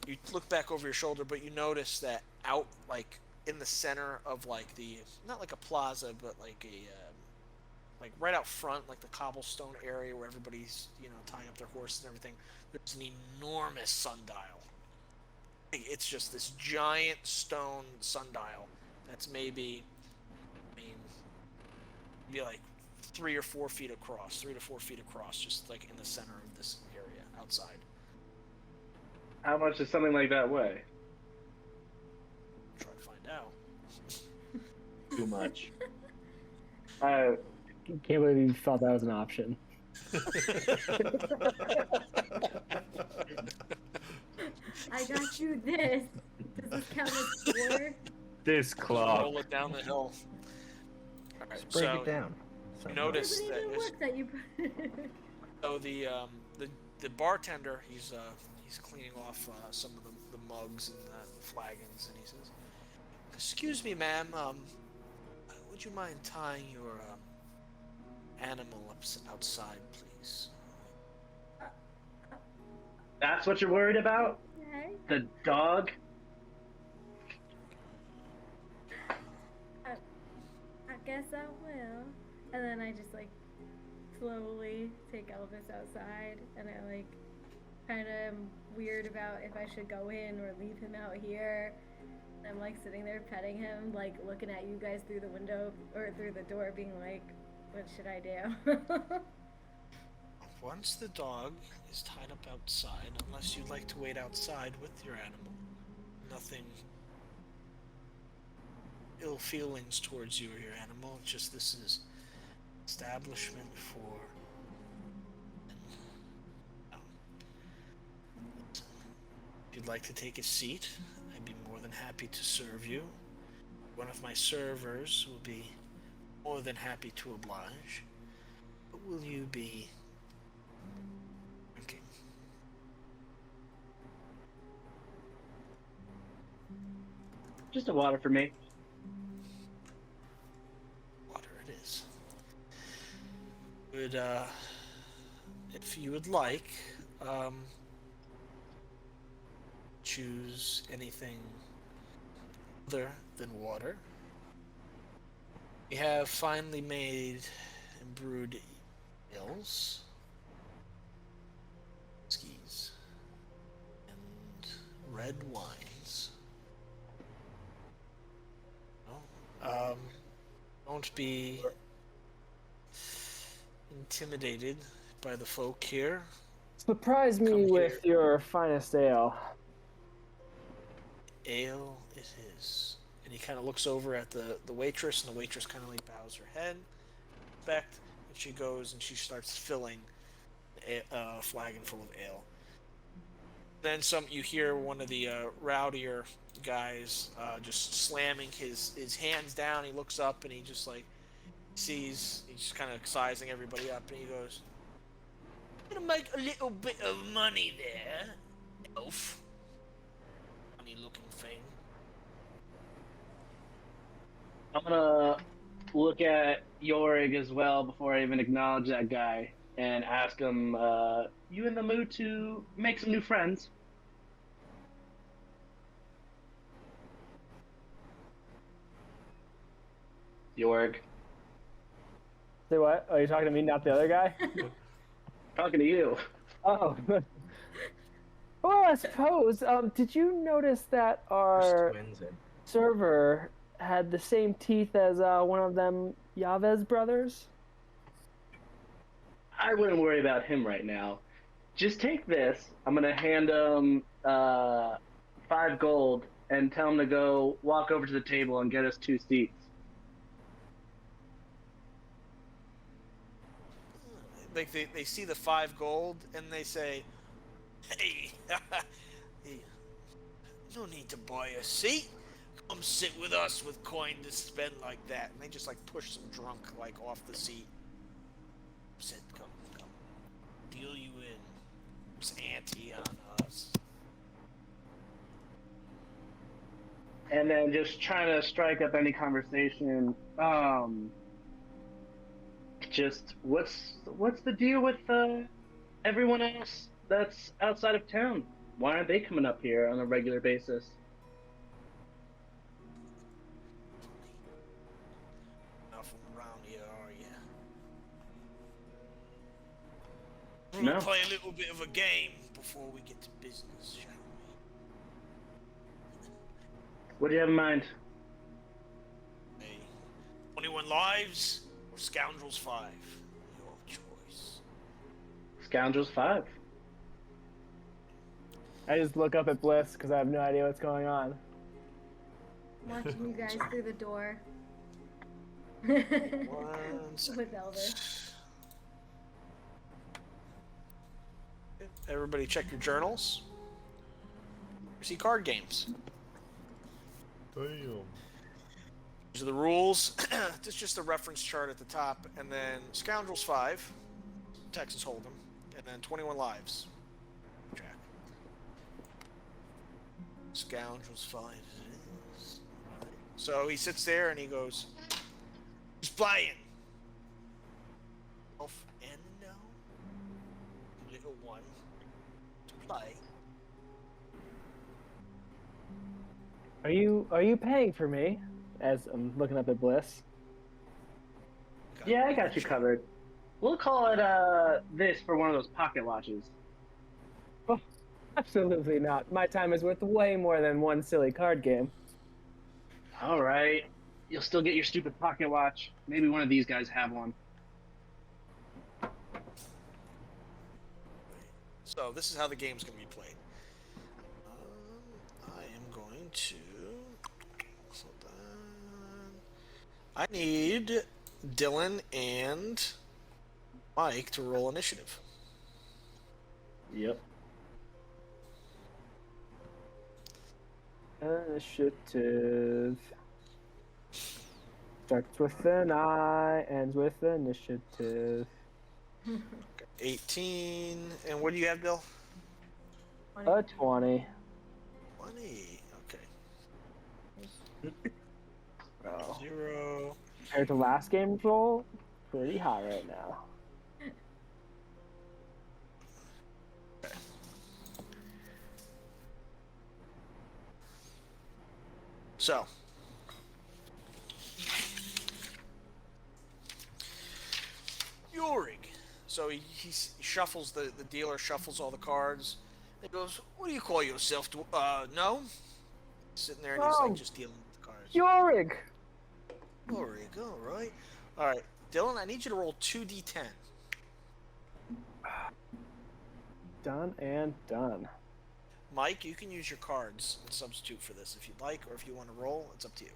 You look back over your shoulder, but you notice that out like in the center of like the not like a plaza, but like a like right out front, like the cobblestone area where everybody's tying up their horses and everything. There's an enormous sundial. It's just this giant stone sundial that's maybe like 3 or 4 feet across, 3 to 4 feet across, just like in the center of this area outside. How much does something like that weigh? Try to find out. Too much. I can't believe you thought that was an option. I got you this. Does this count as 4? This clock. Roll it down the hill. All right, Break so it down. you notice Doesn't that even work that you so the bartender he's cleaning off some of the mugs and the flagons, and he says, "Excuse me, ma'am. Would you mind tying your animal outside, please?" That's what you're worried about? Okay. The dog? I guess I will. And then I just like slowly take Elvis outside, and I like kind of am weird about if I should go in or leave him out here. I'm like sitting there petting him, like looking at you guys through the window or through the door, being like, what should I do? Once the dog is tied up outside, unless you'd like to wait outside with your animal, nothing ill feelings towards you or your animal. It's just this is establishment for. If you'd like to take a seat, I'd be more than happy to serve you. One of my servers will be more than happy to oblige. What will you be drinking? Just a water for me. Water it is. Would if you would like, choose anything other than water. We have finely made and brewed ales, whiskeys, and red wines. Don't be intimidated by the folk here. Surprise me Come with your finest ale. Ale is his. And he kind of looks over at the waitress, and the waitress kind of like bows her head, respect, and she goes and she starts filling a flagon full of ale. Then you hear one of the rowdier guys just slamming his hands down. He looks up and he just like he's just kind of sizing everybody up, and he goes, "Gonna make a little bit of money there, elf. Funny looking thing." I'm gonna look at Yorig as well before I even acknowledge that guy and ask him, "You in the mood to make some new friends?" Yorig, Say what? Oh, you're talking to me, not the other guy? talking to you. Oh. Well, I suppose. Did you notice that our twins in. server had the same teeth as one of them Yavez brothers? I wouldn't worry about him right now. Just take this. I'm gonna hand him 5 gold and tell him to go walk over to the table and get us 2 seats. Like they see the 5 gold and they say, "Hey, hey, no need to buy a seat. Come sit with us with coin to spend like that." And they just like push some drunk like off the seat. Sit, come, deal you in. It's ante on us. And then just trying to strike up any conversation. Just what's the deal with everyone else that's outside of town? Why aren't they coming up here on a regular basis? Not from around here, are you? No. We'll play a little bit of a game before we get to business, shall What do you have in mind? we? Hey, 21 lives or Scoundrels 5? Your choice. Scoundrels 5. I just look up at Bliss because I have no idea what's going on. Watching you guys through the door. One second. With Elder. Everybody check your journals. You see card games. Damn. These are the rules. This is just the reference chart at the top, and then Scoundrels 5, Texas Hold'em, and then 21 Lives. Jack. Scoundrels 5 it is. So he sits there and he goes, "Who's playing?" Elf and no. Little one to play. Are you paying for me? As I'm looking up at Bliss. Yeah, I got you covered. We'll call it this for one of those pocket watches. Oh, absolutely not. My time is worth way more than one silly card game. All right. You'll still get your stupid pocket watch. Maybe one of these guys have one. So this is how the game's going to be played. I am going to... Hold on. I need Dylan and Mike to roll initiative. Yep. Initiative. Starts with an I, ends with initiative. 18. And what do you have, Bill? A 20. 20. Okay. Oh. 0. Compared to last game's roll, pretty high right now. So. Yorig. So he shuffles, the dealer shuffles all the cards. He goes, "What do you call yourself? No?" Sitting there and he's like just dealing with the cards. Yorig! Yorig, alright. Alright, Dylan, I need you to roll 2d10. Done and done. Mike, you can use your cards and substitute for this if you'd like, or if you want to roll, it's up to you.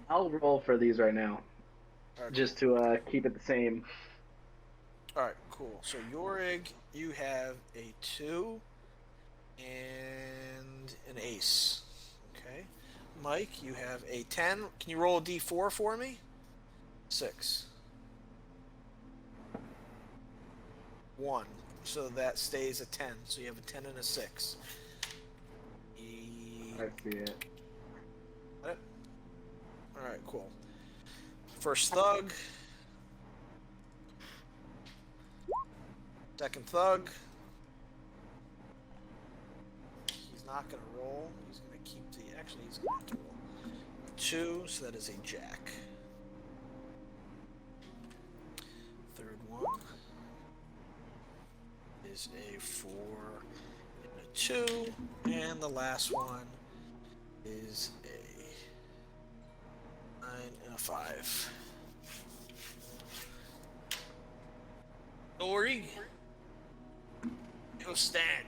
I'll roll for these right now, All right, just to keep it the same. All right, cool. So Yorig, you have a 2 and an ace. Okay. Mike, you have a 10. Can you roll a d4 for me? 6. 1. So that stays a 10. So you have a 10 and a 6. I see it. All right, cool. First thug. Second thug. He's not going to roll. He's going to keep the... Actually, he's going to have to roll. 2, so that is a jack. Third one is a 4 and a 2. And the last one is a 9 and a 5. Dory, go stand.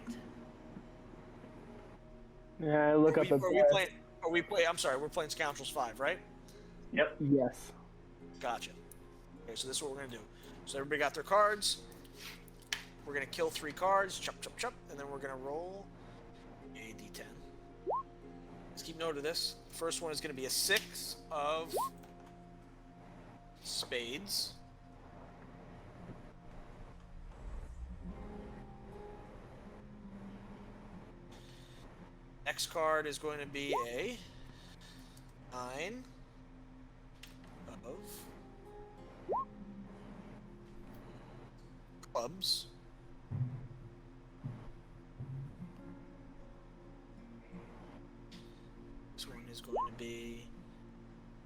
Yeah, I look up at I'm sorry, we're playing Scoundrels 5, right? Yep. Yes. Gotcha. Okay, so this is what we're gonna do. So everybody got their cards. We're gonna kill 3 cards, chop, chop, chop, and then we're gonna roll a d10. Let's keep note of this. First one is gonna be a 6 of spades. Next card is going to be a 9 of clubs. This one is going to be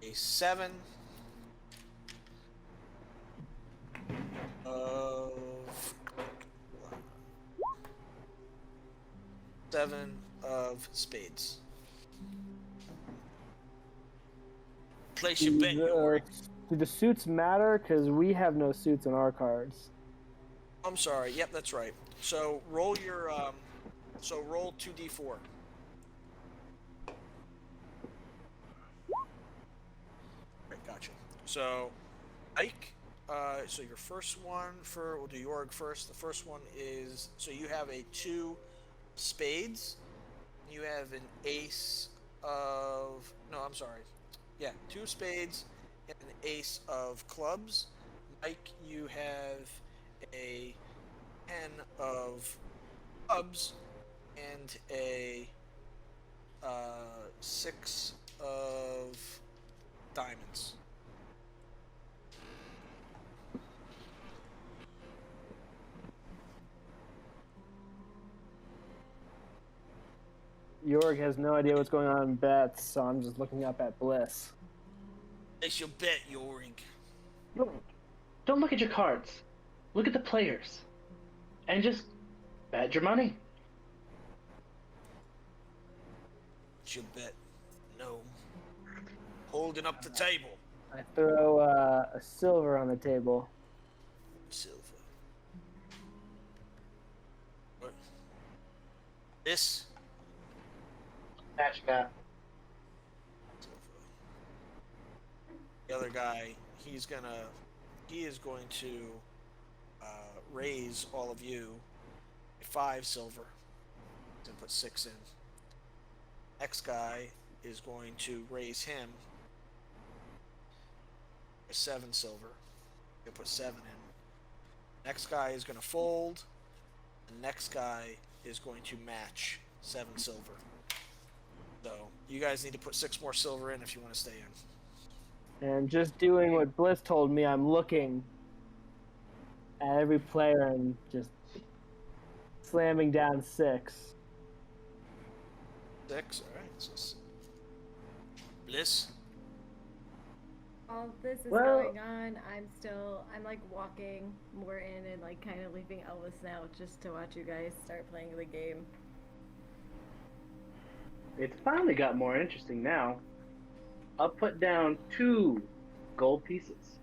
a 7 of 7 of spades. Place your bet, Yorick. Do the suits matter? Because we have no suits on our cards. I'm sorry. Yep, that's right. So roll your roll 2d4. Right, gotcha. So Ike, so your first one we'll do Yorg first. The first one is, so you have a 2 spades. You have an ace of, no, I'm sorry. Yeah, 2 spades and an ace of clubs. Mike, you have a 10 of clubs and a 6 of diamonds. Jorg has no idea what's going on in bets, so I'm just looking up at Bliss. Place your bet, Yorig. Don't look at your cards. Look at the players. And just bet your money. What's your bet? No. Holding up the table. I throw a silver on the table. Silver. What? This? Match that. The other guy, he is going to raise all of you a 5 silver. He's gonna put 6 in. Next guy is going to raise him a 7 silver. He'll put 7 in. Next guy is going to fold. The next guy is going to match 7 silver. So you guys need to put 6 more silver in if you want to stay in. And just doing what Bliss told me, I'm looking at every player and just slamming down 6. 6, alright. So Bliss. While this is Well- going on, I'm like walking more in and like kind of leaving Elvis out just to watch you guys start playing the game. It's finally got more interesting now. I'll put down 2 gold pieces.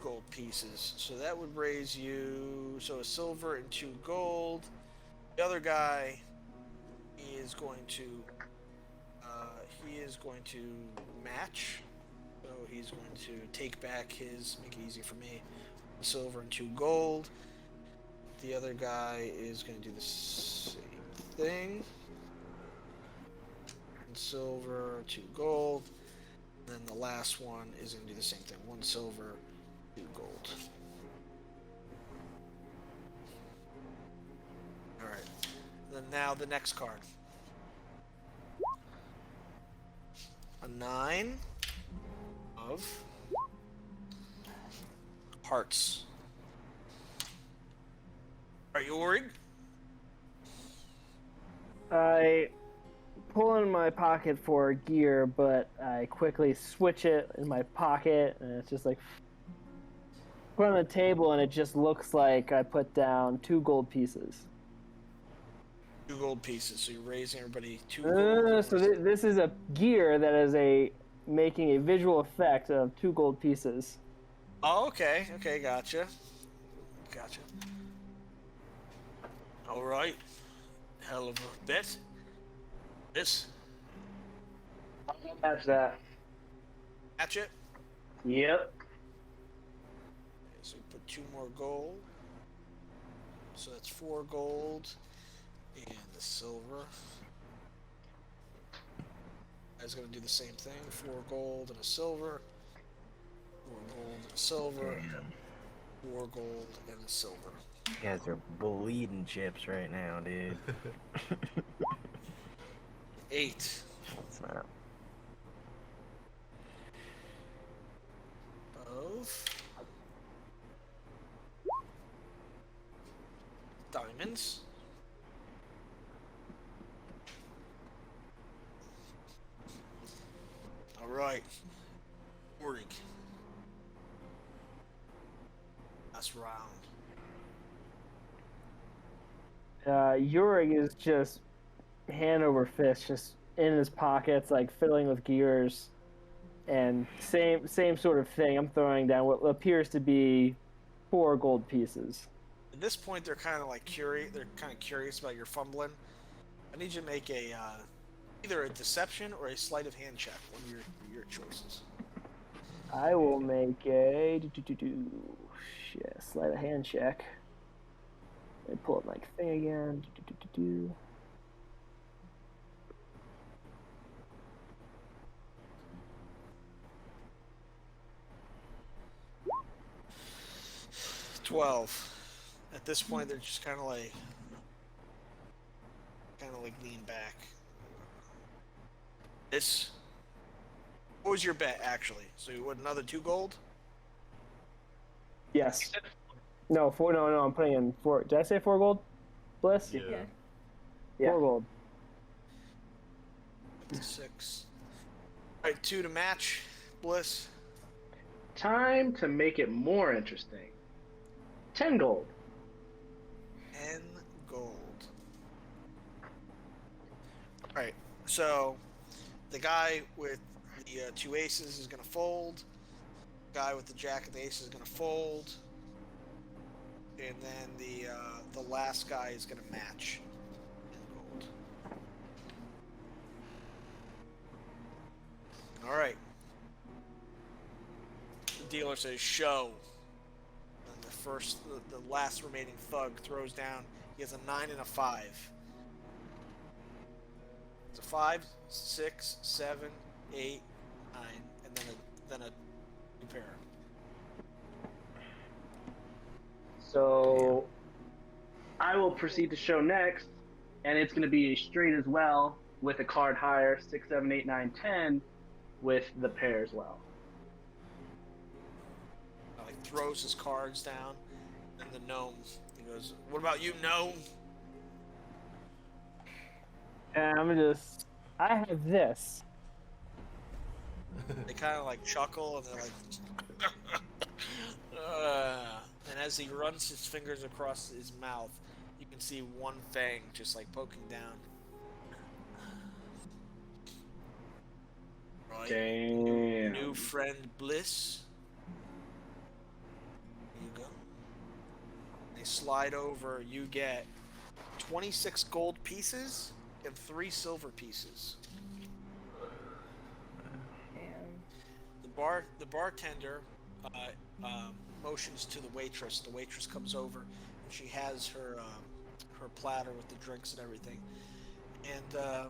gold pieces. So that would raise you. So a silver and 2 gold. The other guy is going to. He is going to match. So he's going to take back his. Make it easy for me. Silver and 2 gold. The other guy is going to do the same thing. And silver, 2 gold. And then the last one is going to do the same thing. 1 silver, 2 gold. Alright. Then now the next card. A 9 of hearts. Are you worried? I pull in my pocket for gear, but I quickly switch it in my pocket, and it's just like put on the table, and it just looks like I put down 2 gold pieces. 2 gold pieces. So you're raising everybody 2 No, gold. no, no, no. So this is a gear that is making a visual effect of 2 gold pieces. Oh, okay. Okay, gotcha. Gotcha. All right. Hell of a bet. This. Match that. Match it. Yep. Okay, so we put 2 more gold. So that's 4 gold. And the silver. I was going to do the same thing. 4 gold and a silver. 4 gold and a silver. 4 gold and a silver. You guys are bleeding chips right now, dude. 8 That's not. of diamonds. All right. Orig. Last round. Yurig is just hand over fist, just in his pockets, like fiddling with gears, and same sort of thing. I'm throwing down what appears to be 4 gold pieces. At this point, they're kind of like curious. They're kind of curious about your fumbling. I need you to make a either a deception or a sleight of hand check. One of your choices. I will make a sleight of hand check. Let me pull up my thing again. 12. At this point, they're just kind of like lean back. This. What was your bet actually? So you would another 2 gold? Yes. No, 4. No, I'm putting in 4. Did I say 4 gold? Bliss? Yeah. Yeah. 4 gold. 6. All right, 2 to match. Bliss. Time to make it more interesting. 10 gold. 10 gold. Alright, so the guy with the 2 aces is going to fold. The guy with the jack and the ace is going to fold. And then the last guy is going to match. 10 gold. Alright. The dealer says show. And the last remaining thug throws down. He has a 9 and a 5. It's a 5, 6, 7, 8, 9, and then a pair. So I will proceed to show next, and it's going to be a straight as well with a card higher, 6, 7, 8, 9, 10, with the pair as well. Like throws his cards down, and the gnome. He goes, "What about you, gnome?" And I have this. They kind of like chuckle, and they're like, and as he runs his fingers across his mouth, you can see one fang just like poking down. Right. Damn. New friend Bliss. slide over, you get 26 gold pieces and 3 silver pieces. Damn. The bartender motions to the waitress. The waitress comes over, and she has her platter with the drinks and everything. And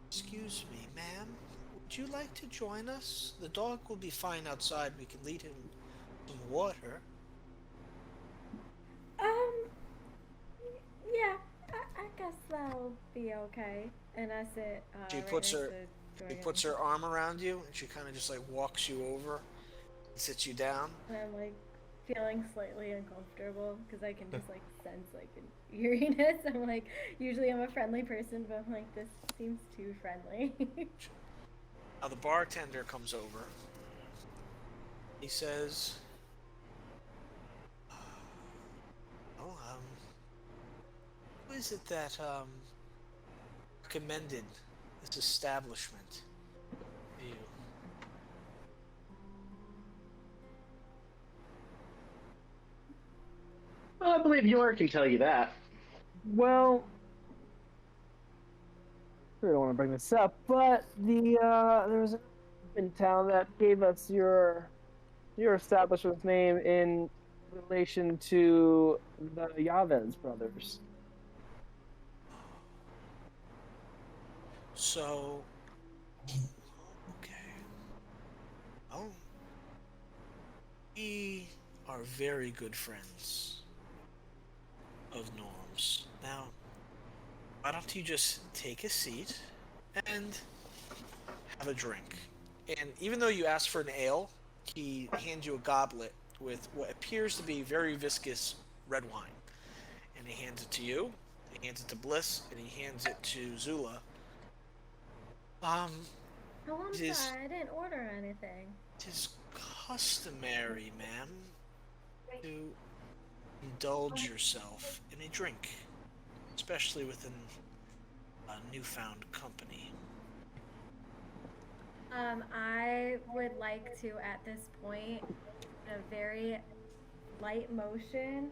excuse me, ma'am, would you like to join us? The dog will be fine outside. We can lead him some water. Yeah, I guess that'll be okay. And I sit She right puts next her to she Jordan. puts her arm around you, and she kind of just like walks you over and sits you down. And I'm like feeling slightly uncomfortable because I can just like sense like an eeriness. I'm like, usually I'm a friendly person, but I'm like, this seems too friendly. Now the bartender comes over. He says, "Oh, who is it that recommended this establishment to you?" Well, I believe York can tell you that. Well, I don't want to bring this up, but there was in town that gave us your establishment's name in relation to the Yavez brothers. So, okay. Oh, we are very good friends of Norm's. Now, why don't you just take a seat and have a drink? And even though you asked for an ale, he hands you a goblet with what appears to be very viscous red wine. And he hands it to you, he hands it to Bliss, and he hands it to Zula. Oh, I'm It is- sorry, I didn't order anything. It is customary, ma'am, to indulge yourself in a drink, especially within a newfound company. I would like to, at this point, a very light motion.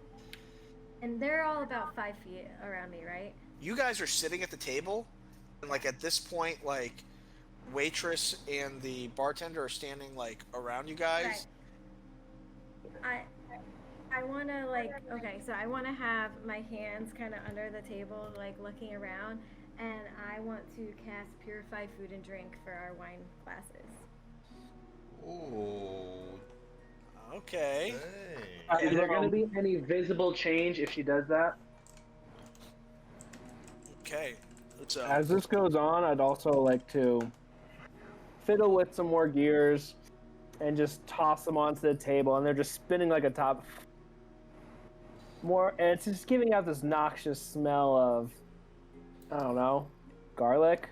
And they're all about 5 feet around me, right? You guys are sitting at the table, and like at this point, like waitress and the bartender are standing like around you guys. Right. I want to like, okay, so I want to have my hands kind of under the table, like looking around, and I want to cast Purify Food and Drink for our wine glasses. Oh, Okay. dang. Is there going to be any visible change if she does that? Okay. So As this goes on, I'd also like to fiddle with some more gears and just toss them onto the table, and they're just spinning like a top. More, and it's just giving out this noxious smell of, I don't know, garlic.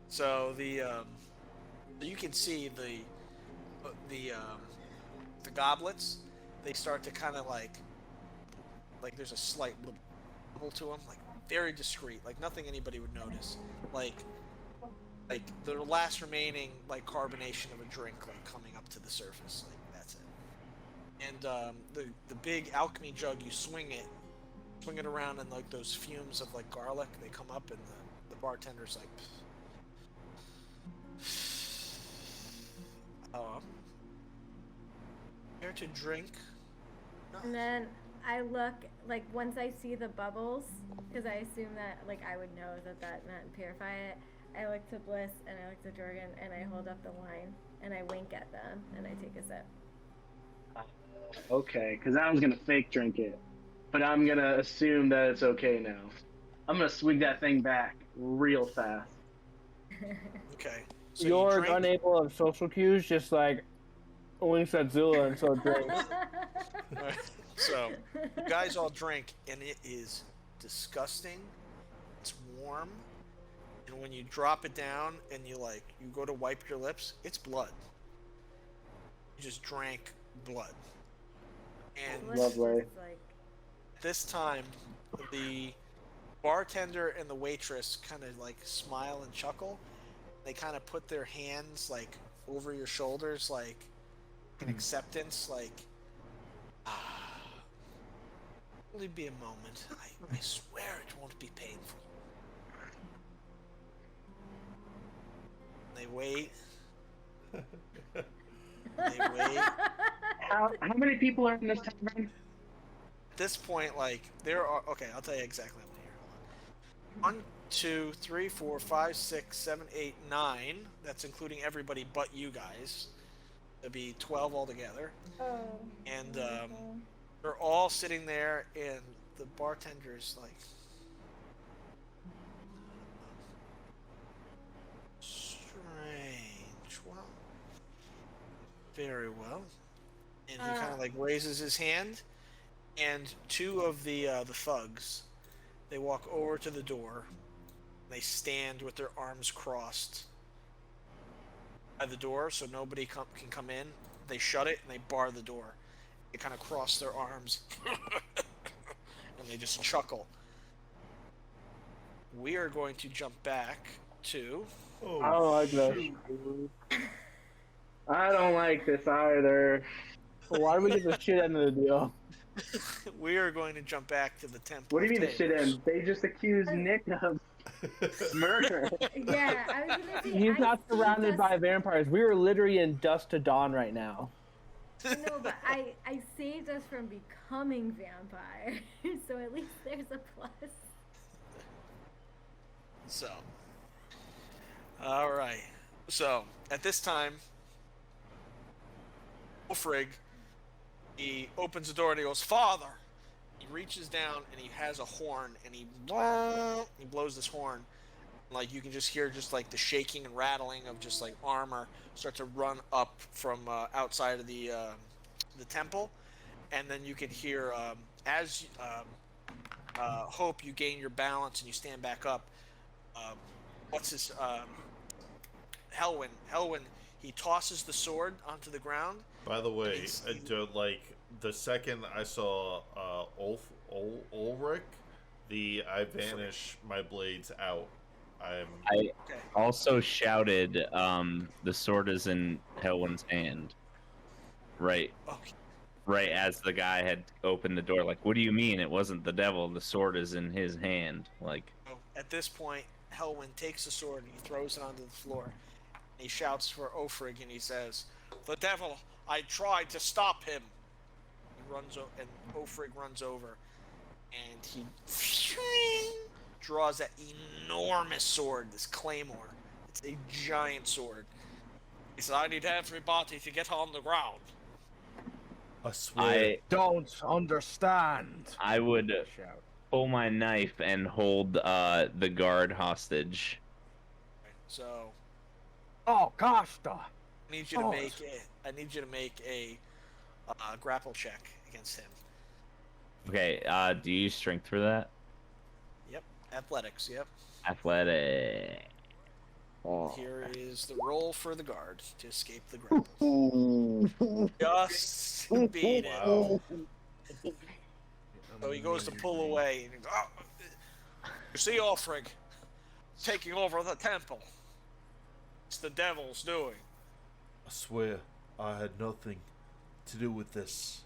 so you can see the goblets. They start to kind of like there's a slight little bubble to them, like very discreet, like nothing anybody would notice, like the last remaining like carbonation of a drink like coming up to the surface, like that's it. And the big alchemy jug, you swing it around, and like those fumes of like garlic, they come up, and the bartender's like, here to drink. And then I look, like, once I see the bubbles, because I assume that, like, I would know that meant purify it, I look to Bliss, and I look to Jorgen, and I hold up the wine, and I wink at them, and I take a sip. Okay, because I was going to fake drink it. But I'm going to assume that it's okay now. I'm going to swig that thing back real fast. Okay. So You're you drink. unable of social cues, just like winks at Zula and so drinks. So you guys all drink, and it is disgusting. It's warm, and when you drop it down and you go to wipe your lips, it's blood. You just drank blood. And Bliss Lovely. is like, this time, the bartender and the waitress kind of like smile and chuckle. They kind of put their hands like over your shoulders, like an acceptance, like, only be a moment. I swear it won't be painful. They wait. They wait. How many people are in this tavern? At this point, like, there are. Okay, I'll tell you exactly how many here. Hold on. 1, 2, 3, 4, 5, 6, 7, 8, 9. That's including everybody but you guys. There'll be 12 altogether. Oh. And wonderful. they're all sitting there, and the bartender's like, strange. Well, very well. And he kind of like raises his hand, and two of the thugs, they walk over to the door. They stand with their arms crossed by the door, so nobody can come in. They shut it and they bar the door. They kind of cross their arms, and they just chuckle. We are going to jump back to. I don't like this. I don't like this either. Why do we get the shit end of the deal? We are going to jump back to the temple. What do you mean the of shit Tables. end? They just accused Nick of murder. Yeah, I was gonna say. He's I not see surrounded by Dust- vampires. We are literally in dusk to dawn right now. No, but I saved us from becoming vampires, so at least there's a plus. So, all right. So at this time, Ulfrig, he opens the door and he goes, "Father." He reaches down and he has a horn and he blows this horn. Like you can just hear just like the shaking and rattling of just like armor start to run up from outside of the temple, and then you can hear as Hope, you gain your balance and you stand back up. What's his Helwyn? Helwyn, he tosses the sword onto the ground. By the way, like the second I saw Ulrich, I vanish my blades out. I Okay. also shouted, "The sword is in Helwyn's hand." Right, Okay. right as the guy had opened the door. Like, what do you mean? It wasn't the devil. The sword is in his hand. Like, So at this point, Helwyn takes the sword and he throws it onto the floor. He shouts for Ulfrig and he says, "The devil! I tried to stop him." He runs and Ulfrig runs over, and he draws that enormous sword, this claymore. It's a giant sword. He said, "I need everybody to get on the ground." I swear. Don't understand. I would Shout. pull my knife and hold the guard hostage. So Oh, Costa. I need you to make a grapple check against him. Okay, do you use strength for that? Yep, athletics. Yep. Athletic. Here is the roll for the guard to escape the grapple. Just beat it. Wow. So he goes to pull away. And he goes, "You see, Ulfrig taking over the temple. It's the devil's doing." I swear I had nothing to do with this.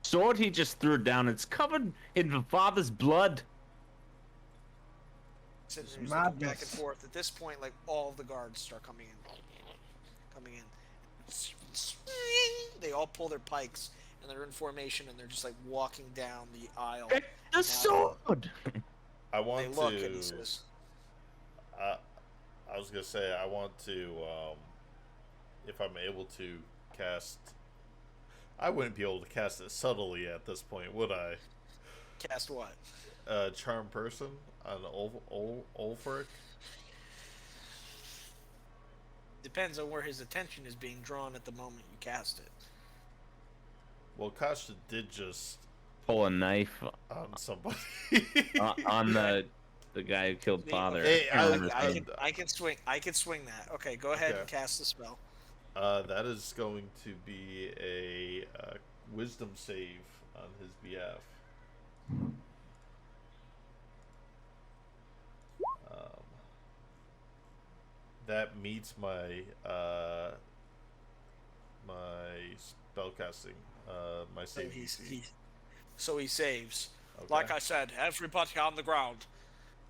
Sword he just threw down. It's covered in the father's blood. Sitting there, he's looking back and Madness. forth. At this point, like all of the guards start coming in. They all pull their pikes and they're in formation and they're just like walking down the aisle. Get the sword. I They want look and to. he says, I was gonna say I want to. If I'm able to cast, I wouldn't be able to cast it subtly at this point, would I? "Cast what?" Charm person on Ulfric. Depends on where his attention is being drawn at the moment you cast it. Well, Kasha did just Pull a knife on somebody. on the guy who killed father. Hey, I can swing that. Okay, go ahead and Okay. cast the spell. That is going to be a wisdom save on his behalf. That meets my my spellcasting. My So save. he saves. Okay. Like I said, everybody on the ground.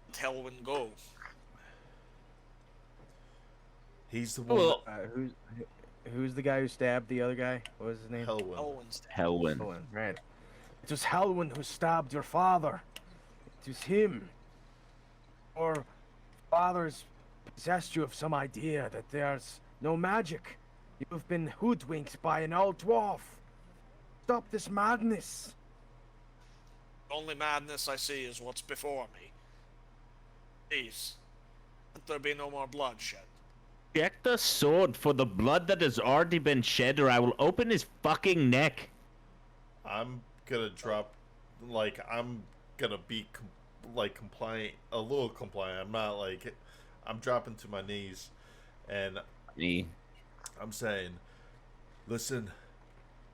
Let Helwyn go. He's the one. Well, Who's the guy who stabbed the other guy? What was his name? Helwyn. Helwyn's dead. Helwyn. Helwyn, right. It was Helwyn who stabbed your father. It was him. Or father's possessed you of some idea that there's no magic. You've been hoodwinked by an old dwarf. Stop this madness. The only madness I see is what's before me. Please, let there be no more bloodshed. Check the sword for the blood that has already been shed, or I will open his fucking neck. I'm gonna drop, I'm gonna be compliant, a little compliant. I'm not I'm dropping to my knees, and Me. I'm saying, listen,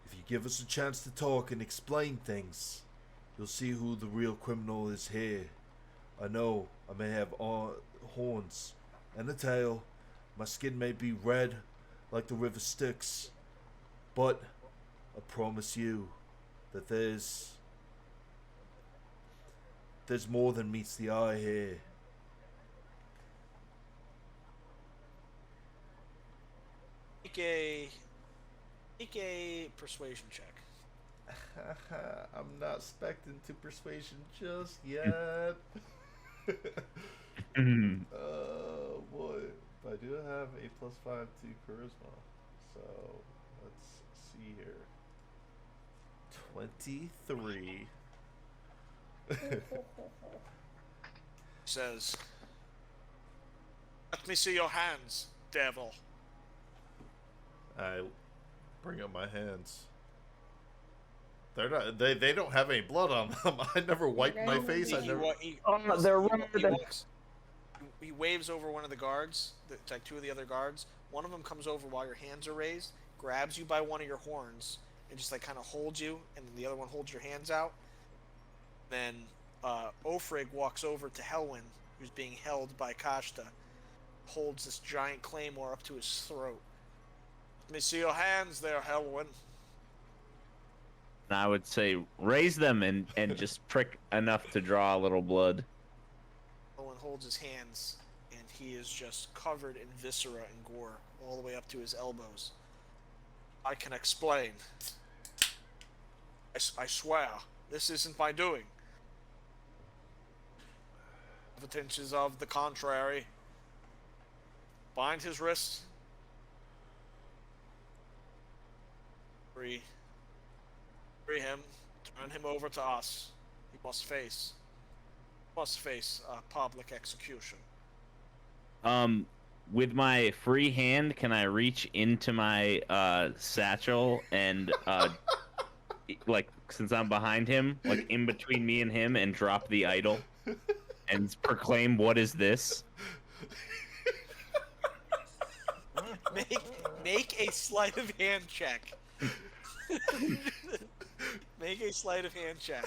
if you give us a chance to talk and explain things, you'll see who the real criminal is here. I know I may have horns and a tail. My skin may be red like the river Styx, but I promise you that there's more than meets the eye here. Make a persuasion check. I'm not expecting to persuasion just yet. Oh boy. I do have a +5 to charisma. So let's see here. 23. Says, let me see your hands, devil. I bring up my hands. They're not. They don't have any blood on them. I never wiped my face. I never. They're red. He waves over one of the guards, like two of the other guards. One of them comes over while your hands are raised, grabs you by one of your horns, and just kind of holds you, and then the other one holds your hands out. Then Ofrig walks over to Helwyn, who's being held by Kashta, holds this giant claymore up to his throat. Let me see your hands there, Helwyn. And I would say raise them and just prick enough to draw a little blood. Helwyn holds his hands, and he is just covered in viscera and gore, all the way up to his elbows. I can explain. I swear, this isn't my doing. Evidences of the contrary. Bind his wrists. Free him. Turn him over to us. He must face public execution. With my free hand, can I reach into my satchel and since I'm behind him, in between me and him, and drop the idol and proclaim, "What is this?" Make a sleight of hand check. Make a sleight of hand check.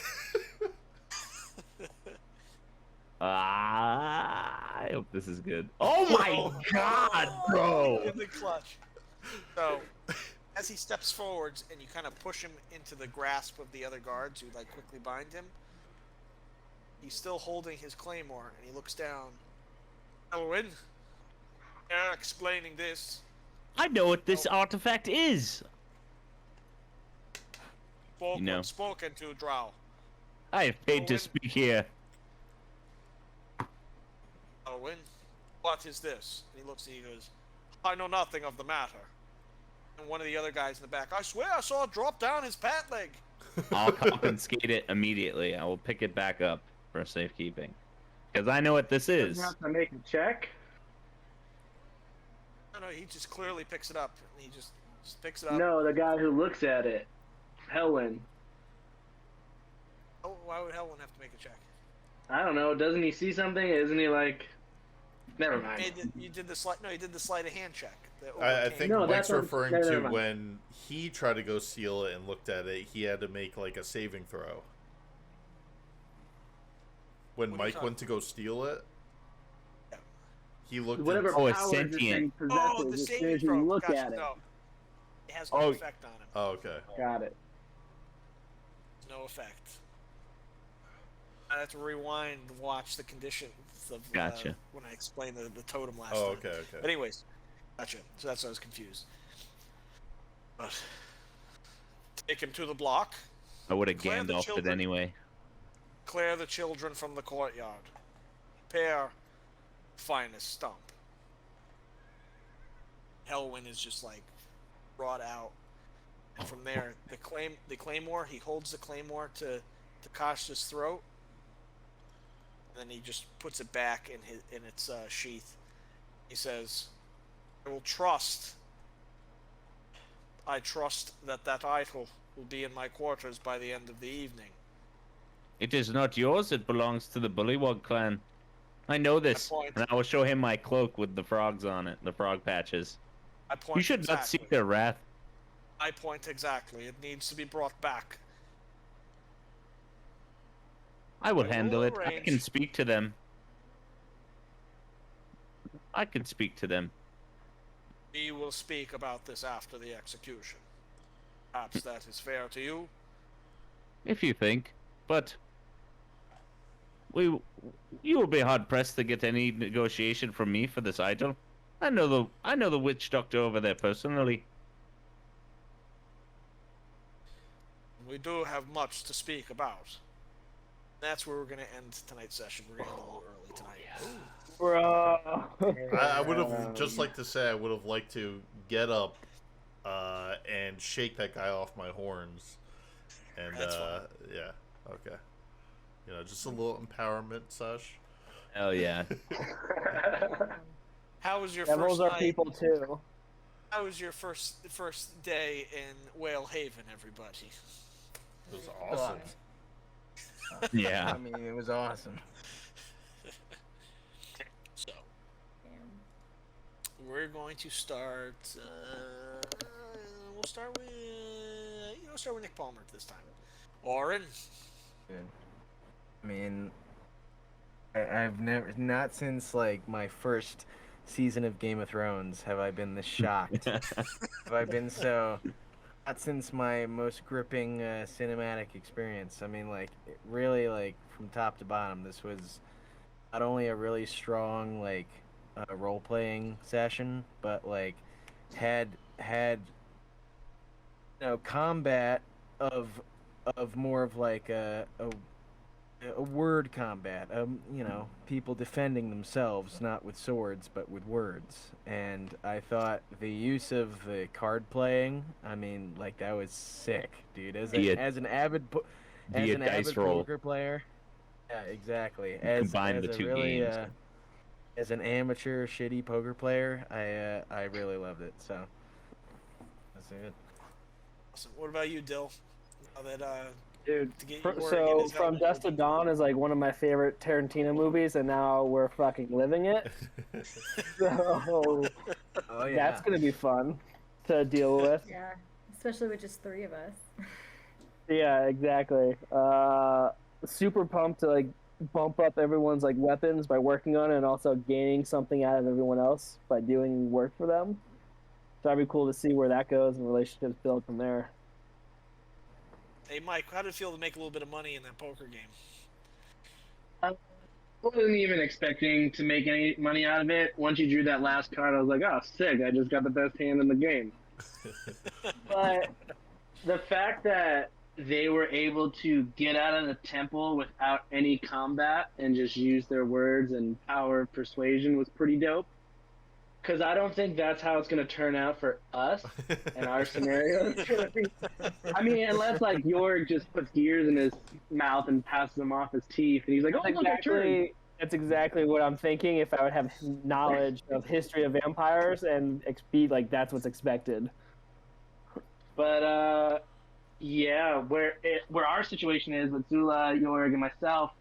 I hope this is good. Oh my god, bro! In the clutch. So, as he steps forwards and you kind of push him into the grasp of the other guards who quickly bind him, he's still holding his claymore and he looks down. Elwyn, you're explaining this. I know what this artifact is. Spoken to, Drow. I have paid to speak here. Elwyn, what is this? And he looks and he goes, I know nothing of the matter. And one of the other guys in the back, I swear I saw it drop down his pant leg. I'll confiscate it immediately. I will pick it back up for safekeeping. Because I know what this is. You have to make a check. No, he just clearly picks it up. And he just picks it up. No, the guy who looks at it. Helwyn. Oh, why would Helwyn have to make a check? I don't know. Doesn't he see something? Isn't he like... Never mind. You did the sleight. No, he did the sleight of hand check. I think No, Mike's that's what- referring never to mind. when he tried to go steal it and looked at it, he had to make a saving throw. When What are you Mike went to go steal it, he looked Whatever at... Oh, it's power this sentient. thing possesses, the as soon saving as you throw. look Gotcha, at it. no. has no Oh. effect on him. Oh, okay. Got it. No effect. I have to rewind and watch the conditions of Gotcha. when I explained the totem last Oh, time. okay, okay. But anyways, gotcha. So that's why I was confused. But take him to the block. I would have Declare the Gandalfed it children- anyway. Clear the children from the courtyard. Prepare finest stump. Helwyn is just like brought out, and from there, the claymore. He holds the claymore to Kosh's throat, and then he just puts it back in its sheath. He says, I trust that idol will be in my quarters by the end of the evening. It is not yours, it belongs to the Bullywug clan. I know this, point. and I will show him my cloak with the frogs on it, the frog patches. I point You should not exactly. seek their wrath. I point exactly. It needs to be brought back. I will I handle will it. I can arrange- speak to them. I can speak to them. We will speak about this after the execution. Perhaps that is fair to you. If you think. But you will be hard pressed to get any negotiation from me for this idol. I know the witch doctor over there personally. We do have much to speak about. That's where we're going to end tonight's session. We're going to end a little early tonight. Bro. I would have just like to say I would have liked to get up and shake that guy off my horns. And That's fine. yeah, okay. You know, just a little empowerment, Sush. Hell yeah. How was your Devils first are night? people too. How was your first day in Whale Haven, everybody? It was awesome. Yeah. I mean, it was awesome. So, Damn. we're going to start. We'll start with Nick Palmer this time. Oren. Good. I mean, I've never, not since like my first season of Game of Thrones have I been this shocked. Have I been so? Not since my most gripping cinematic experience. I mean, like, really, like, from top to bottom, this was not only a really strong, like, role-playing session, but, like, had combat of more of, like, a word combat. People defending themselves, not with swords, but with words. And I thought the use of the card playing, I mean, like, that was sick, dude. As an avid dice roll. poker player, yeah, exactly. Combine the a two really, games. as an amateur shitty poker player, I really loved it. So that's it. Awesome. What about you, Dill? Now that Dude, to get fr- Jorg in so his From helmet. Dusk to Dawn is like one of my favorite Tarantino movies, and now we're fucking living it. So Oh yeah. that's gonna be fun to deal with. Yeah, especially with just 3 of us. Yeah, exactly. Super pumped to like bump up everyone's like weapons by working on it, and also gaining something out of everyone else by doing work for them. So that'd be cool to see where that goes and relationships build from there. Hey, Mike, how did it feel to make a little bit of money in that poker game? I wasn't even expecting to make any money out of it. Once you drew that last card, I was like, oh, sick. I just got the best hand in the game. But the fact that they were able to get out of the temple without any combat and just use their words and power of persuasion was pretty dope. Because I don't think that's how it's going to turn out for us in our scenario. I mean, unless like Jorg just puts gears in his mouth and passes them off his teeth, and he's like, "Oh, look, I turned." That's exactly what I'm thinking. If I would have knowledge of history of vampires and be like, that's what's expected. But yeah, where our situation is with Zula, Jorg, and myself,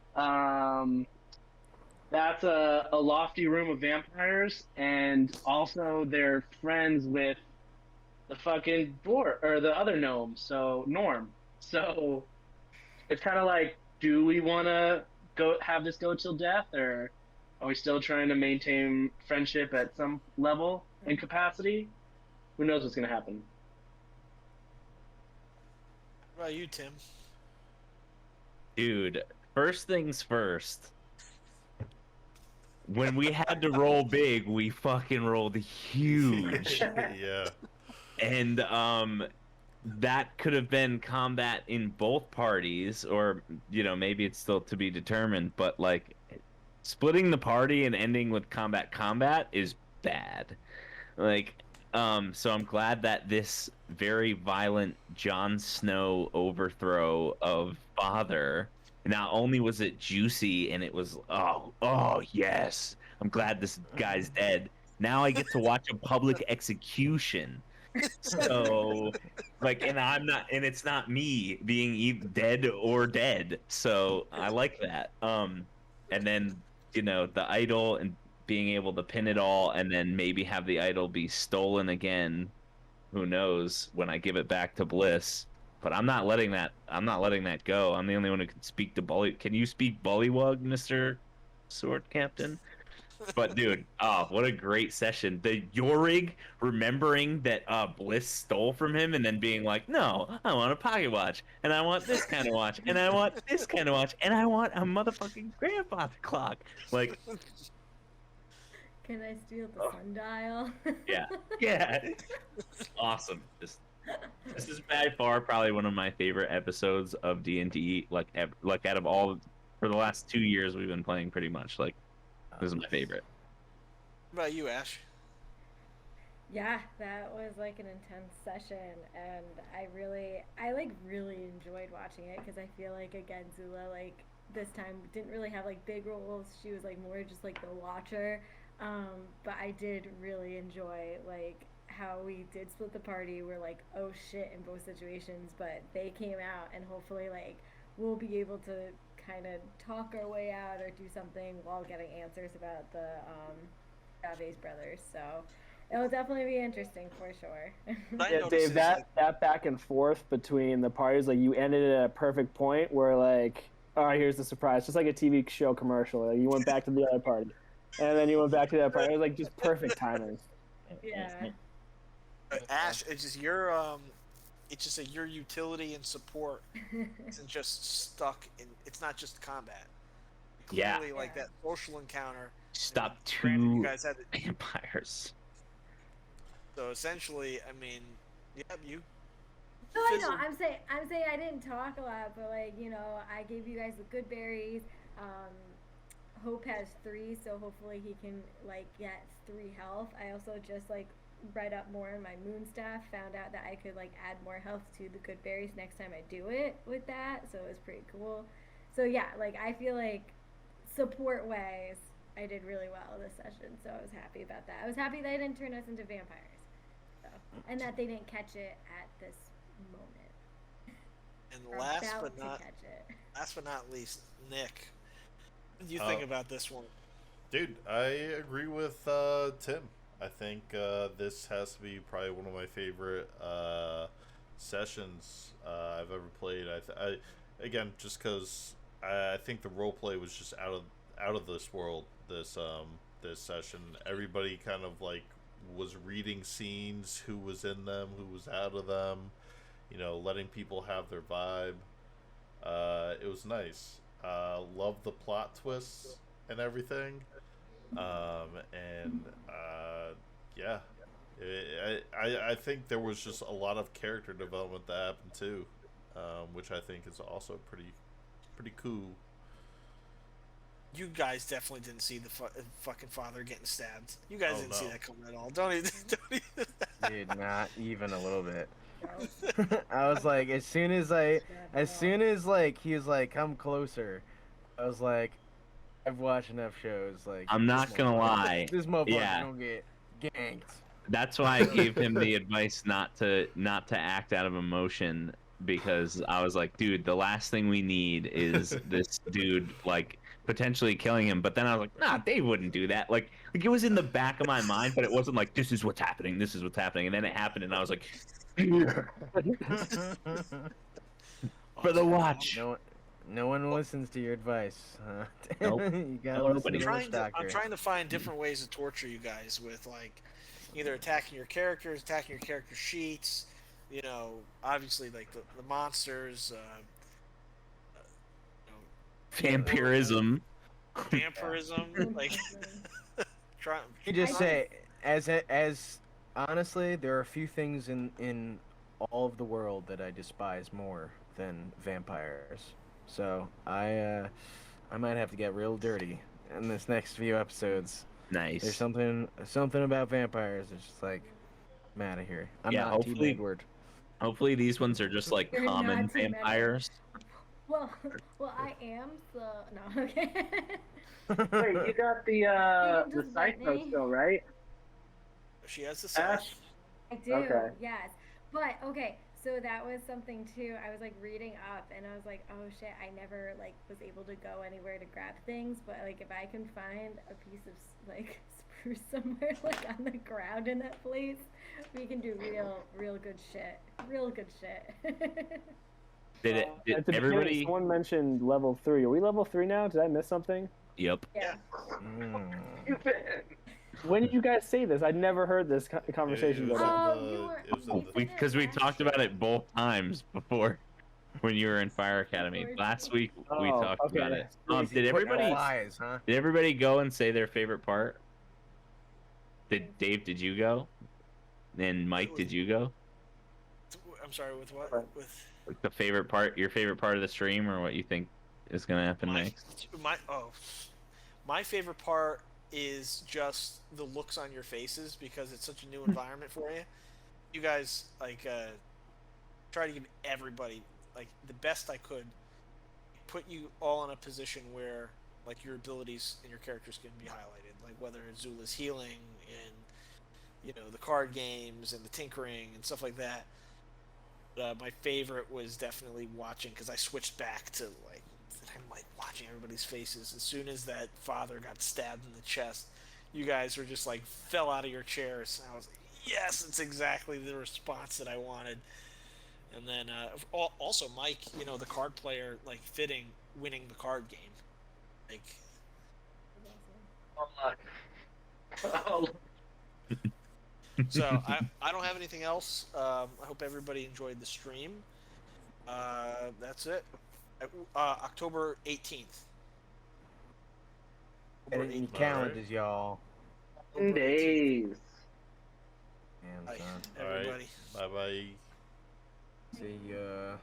that's a lofty room of vampires, and also they're friends with the fucking dwarf or the other gnome, so Norm. So it's kind of like, do we want to have this go till death, or are we still trying to maintain friendship at some level and capacity? Who knows what's gonna happen? What about you, Tim? Dude, first things first. When we had to roll big, we fucking rolled huge. Yeah. And that could have been combat in both parties, or maybe it's still to be determined, but like splitting the party and ending with combat is bad. Like, so I'm glad that this very violent Jon Snow overthrow of Father, not only was it juicy and it was, oh yes, I'm glad this guy's dead. Now I get to watch a public execution. So, like, and it's not me being dead or dead. So I like that. And then, the idol and being able to pin it all, and then maybe have the idol be stolen again. Who knows when I give it back to Bliss? But I'm not letting that. I'm not letting that go. I'm the only one who can speak to Bully. Can you speak Bullywug, Mister Sword Captain? But dude, what a great session. The Yorig remembering that Bliss stole from him and then being like, no, I want a pocket watch, and I want this kind of watch, and I want this kind of watch, and I want a motherfucking grandfather clock. Like, Can I steal the sundial? yeah. Awesome. This is by far probably one of my favorite episodes of D&D, like out of all, for the last 2 years we've been playing pretty much, like, this is my favorite. What about you, Ash? Yeah, that was like an intense session, and I really enjoyed watching it because I feel like again Zula like this time didn't really have like big roles. She was like more just like the watcher, but I did really enjoy like how we did split the party. We're like oh shit in both situations, but they came out, and hopefully like we'll be able to kind of talk our way out or do something while getting answers about the Chavez brothers. So it'll definitely be interesting for sure. Yeah, Dave, that back and forth between the parties, like you ended at a perfect point where like, all right, here's the surprise, just like a TV show commercial. Like, you went back to the other party, and then you went back to that party. It was like just perfect timing. Yeah. Ash, it's just your your utility and support isn't just stuck in. It's not just combat. Clearly, like that social encounter. Stop Granted, you two guys had vampires. So essentially, I mean, you. No, I know. I'm saying I didn't talk a lot, but like I gave you guys the good berries. Hope has 3, so hopefully he can like get 3 health. I also just like read up more on my moon staff, found out that I could like add more health to the good berries next time I do it with that, so it was pretty cool. So yeah, like I feel like support wise I did really well this session, so I was happy about that. I was happy they didn't turn us into vampires, so, and that they didn't catch it at this moment. And last but not least, Nick, what do you think about this one? Dude, I agree with Tim. I think this has to be probably one of my favorite sessions I've ever played. Again, just because I think the roleplay was just out of this world. This session, everybody kind of like was reading scenes, who was in them, who was out of them. Letting people have their vibe. It was nice. Love the plot twists and everything. Yeah, I think there was just a lot of character development that happened too, which I think is also pretty cool. You guys definitely didn't see the fucking father getting stabbed. You guys didn't see that coming at all. Don't even. Dude, not even a little bit. I was like, as soon as like he was like, come closer, I was like, I've watched enough shows. Like, I'm not gonna lie. This motherfucker's gonna get ganked. That's why I gave him the advice not to act out of emotion, because I was like, dude, the last thing we need is this dude like potentially killing him. But then I was like, nah, they wouldn't do that. Like it was in the back of my mind, but it wasn't like this is what's happening. This is what's happening. And then it happened, and I was like, for the watch. No one listens to your advice. Nope. You gotta listen to the doctor. I'm trying to find different ways to torture you guys with like either attacking your characters, attacking your character sheets, you know, obviously like the monsters, Vampirism. vampirism, like try. You just I say as honestly, there are a few things in all of the world that I despise more than vampires. So I might have to get real dirty in this next few episodes. There's Nice. something about vampires. It's just like I'm out of here. I'm Yeah, not Team hopefully- Edward. Hopefully these ones are just like You're common not Team Edward. vampires. well, I am. So no, okay. Wait, you got You the can just scythe bite though me. still, right? She has the scythe. I do, Okay. yes. But okay, so that was something too. I was like reading up and I was like, oh shit, I never like was able to go anywhere to grab things, but like if I can find a piece of like spruce somewhere like on the ground in that place, we can do real good shit. Real good shit. Did At the did beginning, everybody? someone mentioned level 3. Are we level 3 now? Did I miss something? Yep. Yeah. When did you guys say this? I'd never heard this conversation It go was down. Oh, you were- it was you in the said Because we last talked about year. it both times before when you were in Fire Academy. Before- Last week we Oh, talked about okay. it. Did Putting everybody flies, huh? did everybody go and say their favorite part? Did Dave? Did you go? And Mike, did you go? I'm sorry, with what? Right. With Like the favorite part, your favorite part of the stream, or what you think is gonna happen next? my favorite part is just the looks on your faces because it's such a new environment for you. You guys like try to give everybody like the best I could, put you all in a position where like your abilities and your characters can be highlighted, like whether Zula's healing and the card games and the tinkering and stuff like that. My favorite was definitely watching because I switched back to I'm like watching everybody's faces as soon as that father got stabbed in the chest. You guys were just like fell out of your chairs. And I was like, yes, it's exactly the response that I wanted. And then also Mike, the card player, like fitting winning the card game, like Oh, so. I don't have anything else. I hope everybody enjoyed the stream. That's it. October 18th. Get it in your calendars, y'all. 10 days. Damn, Bye, son. All right. everybody. Bye bye. See ya.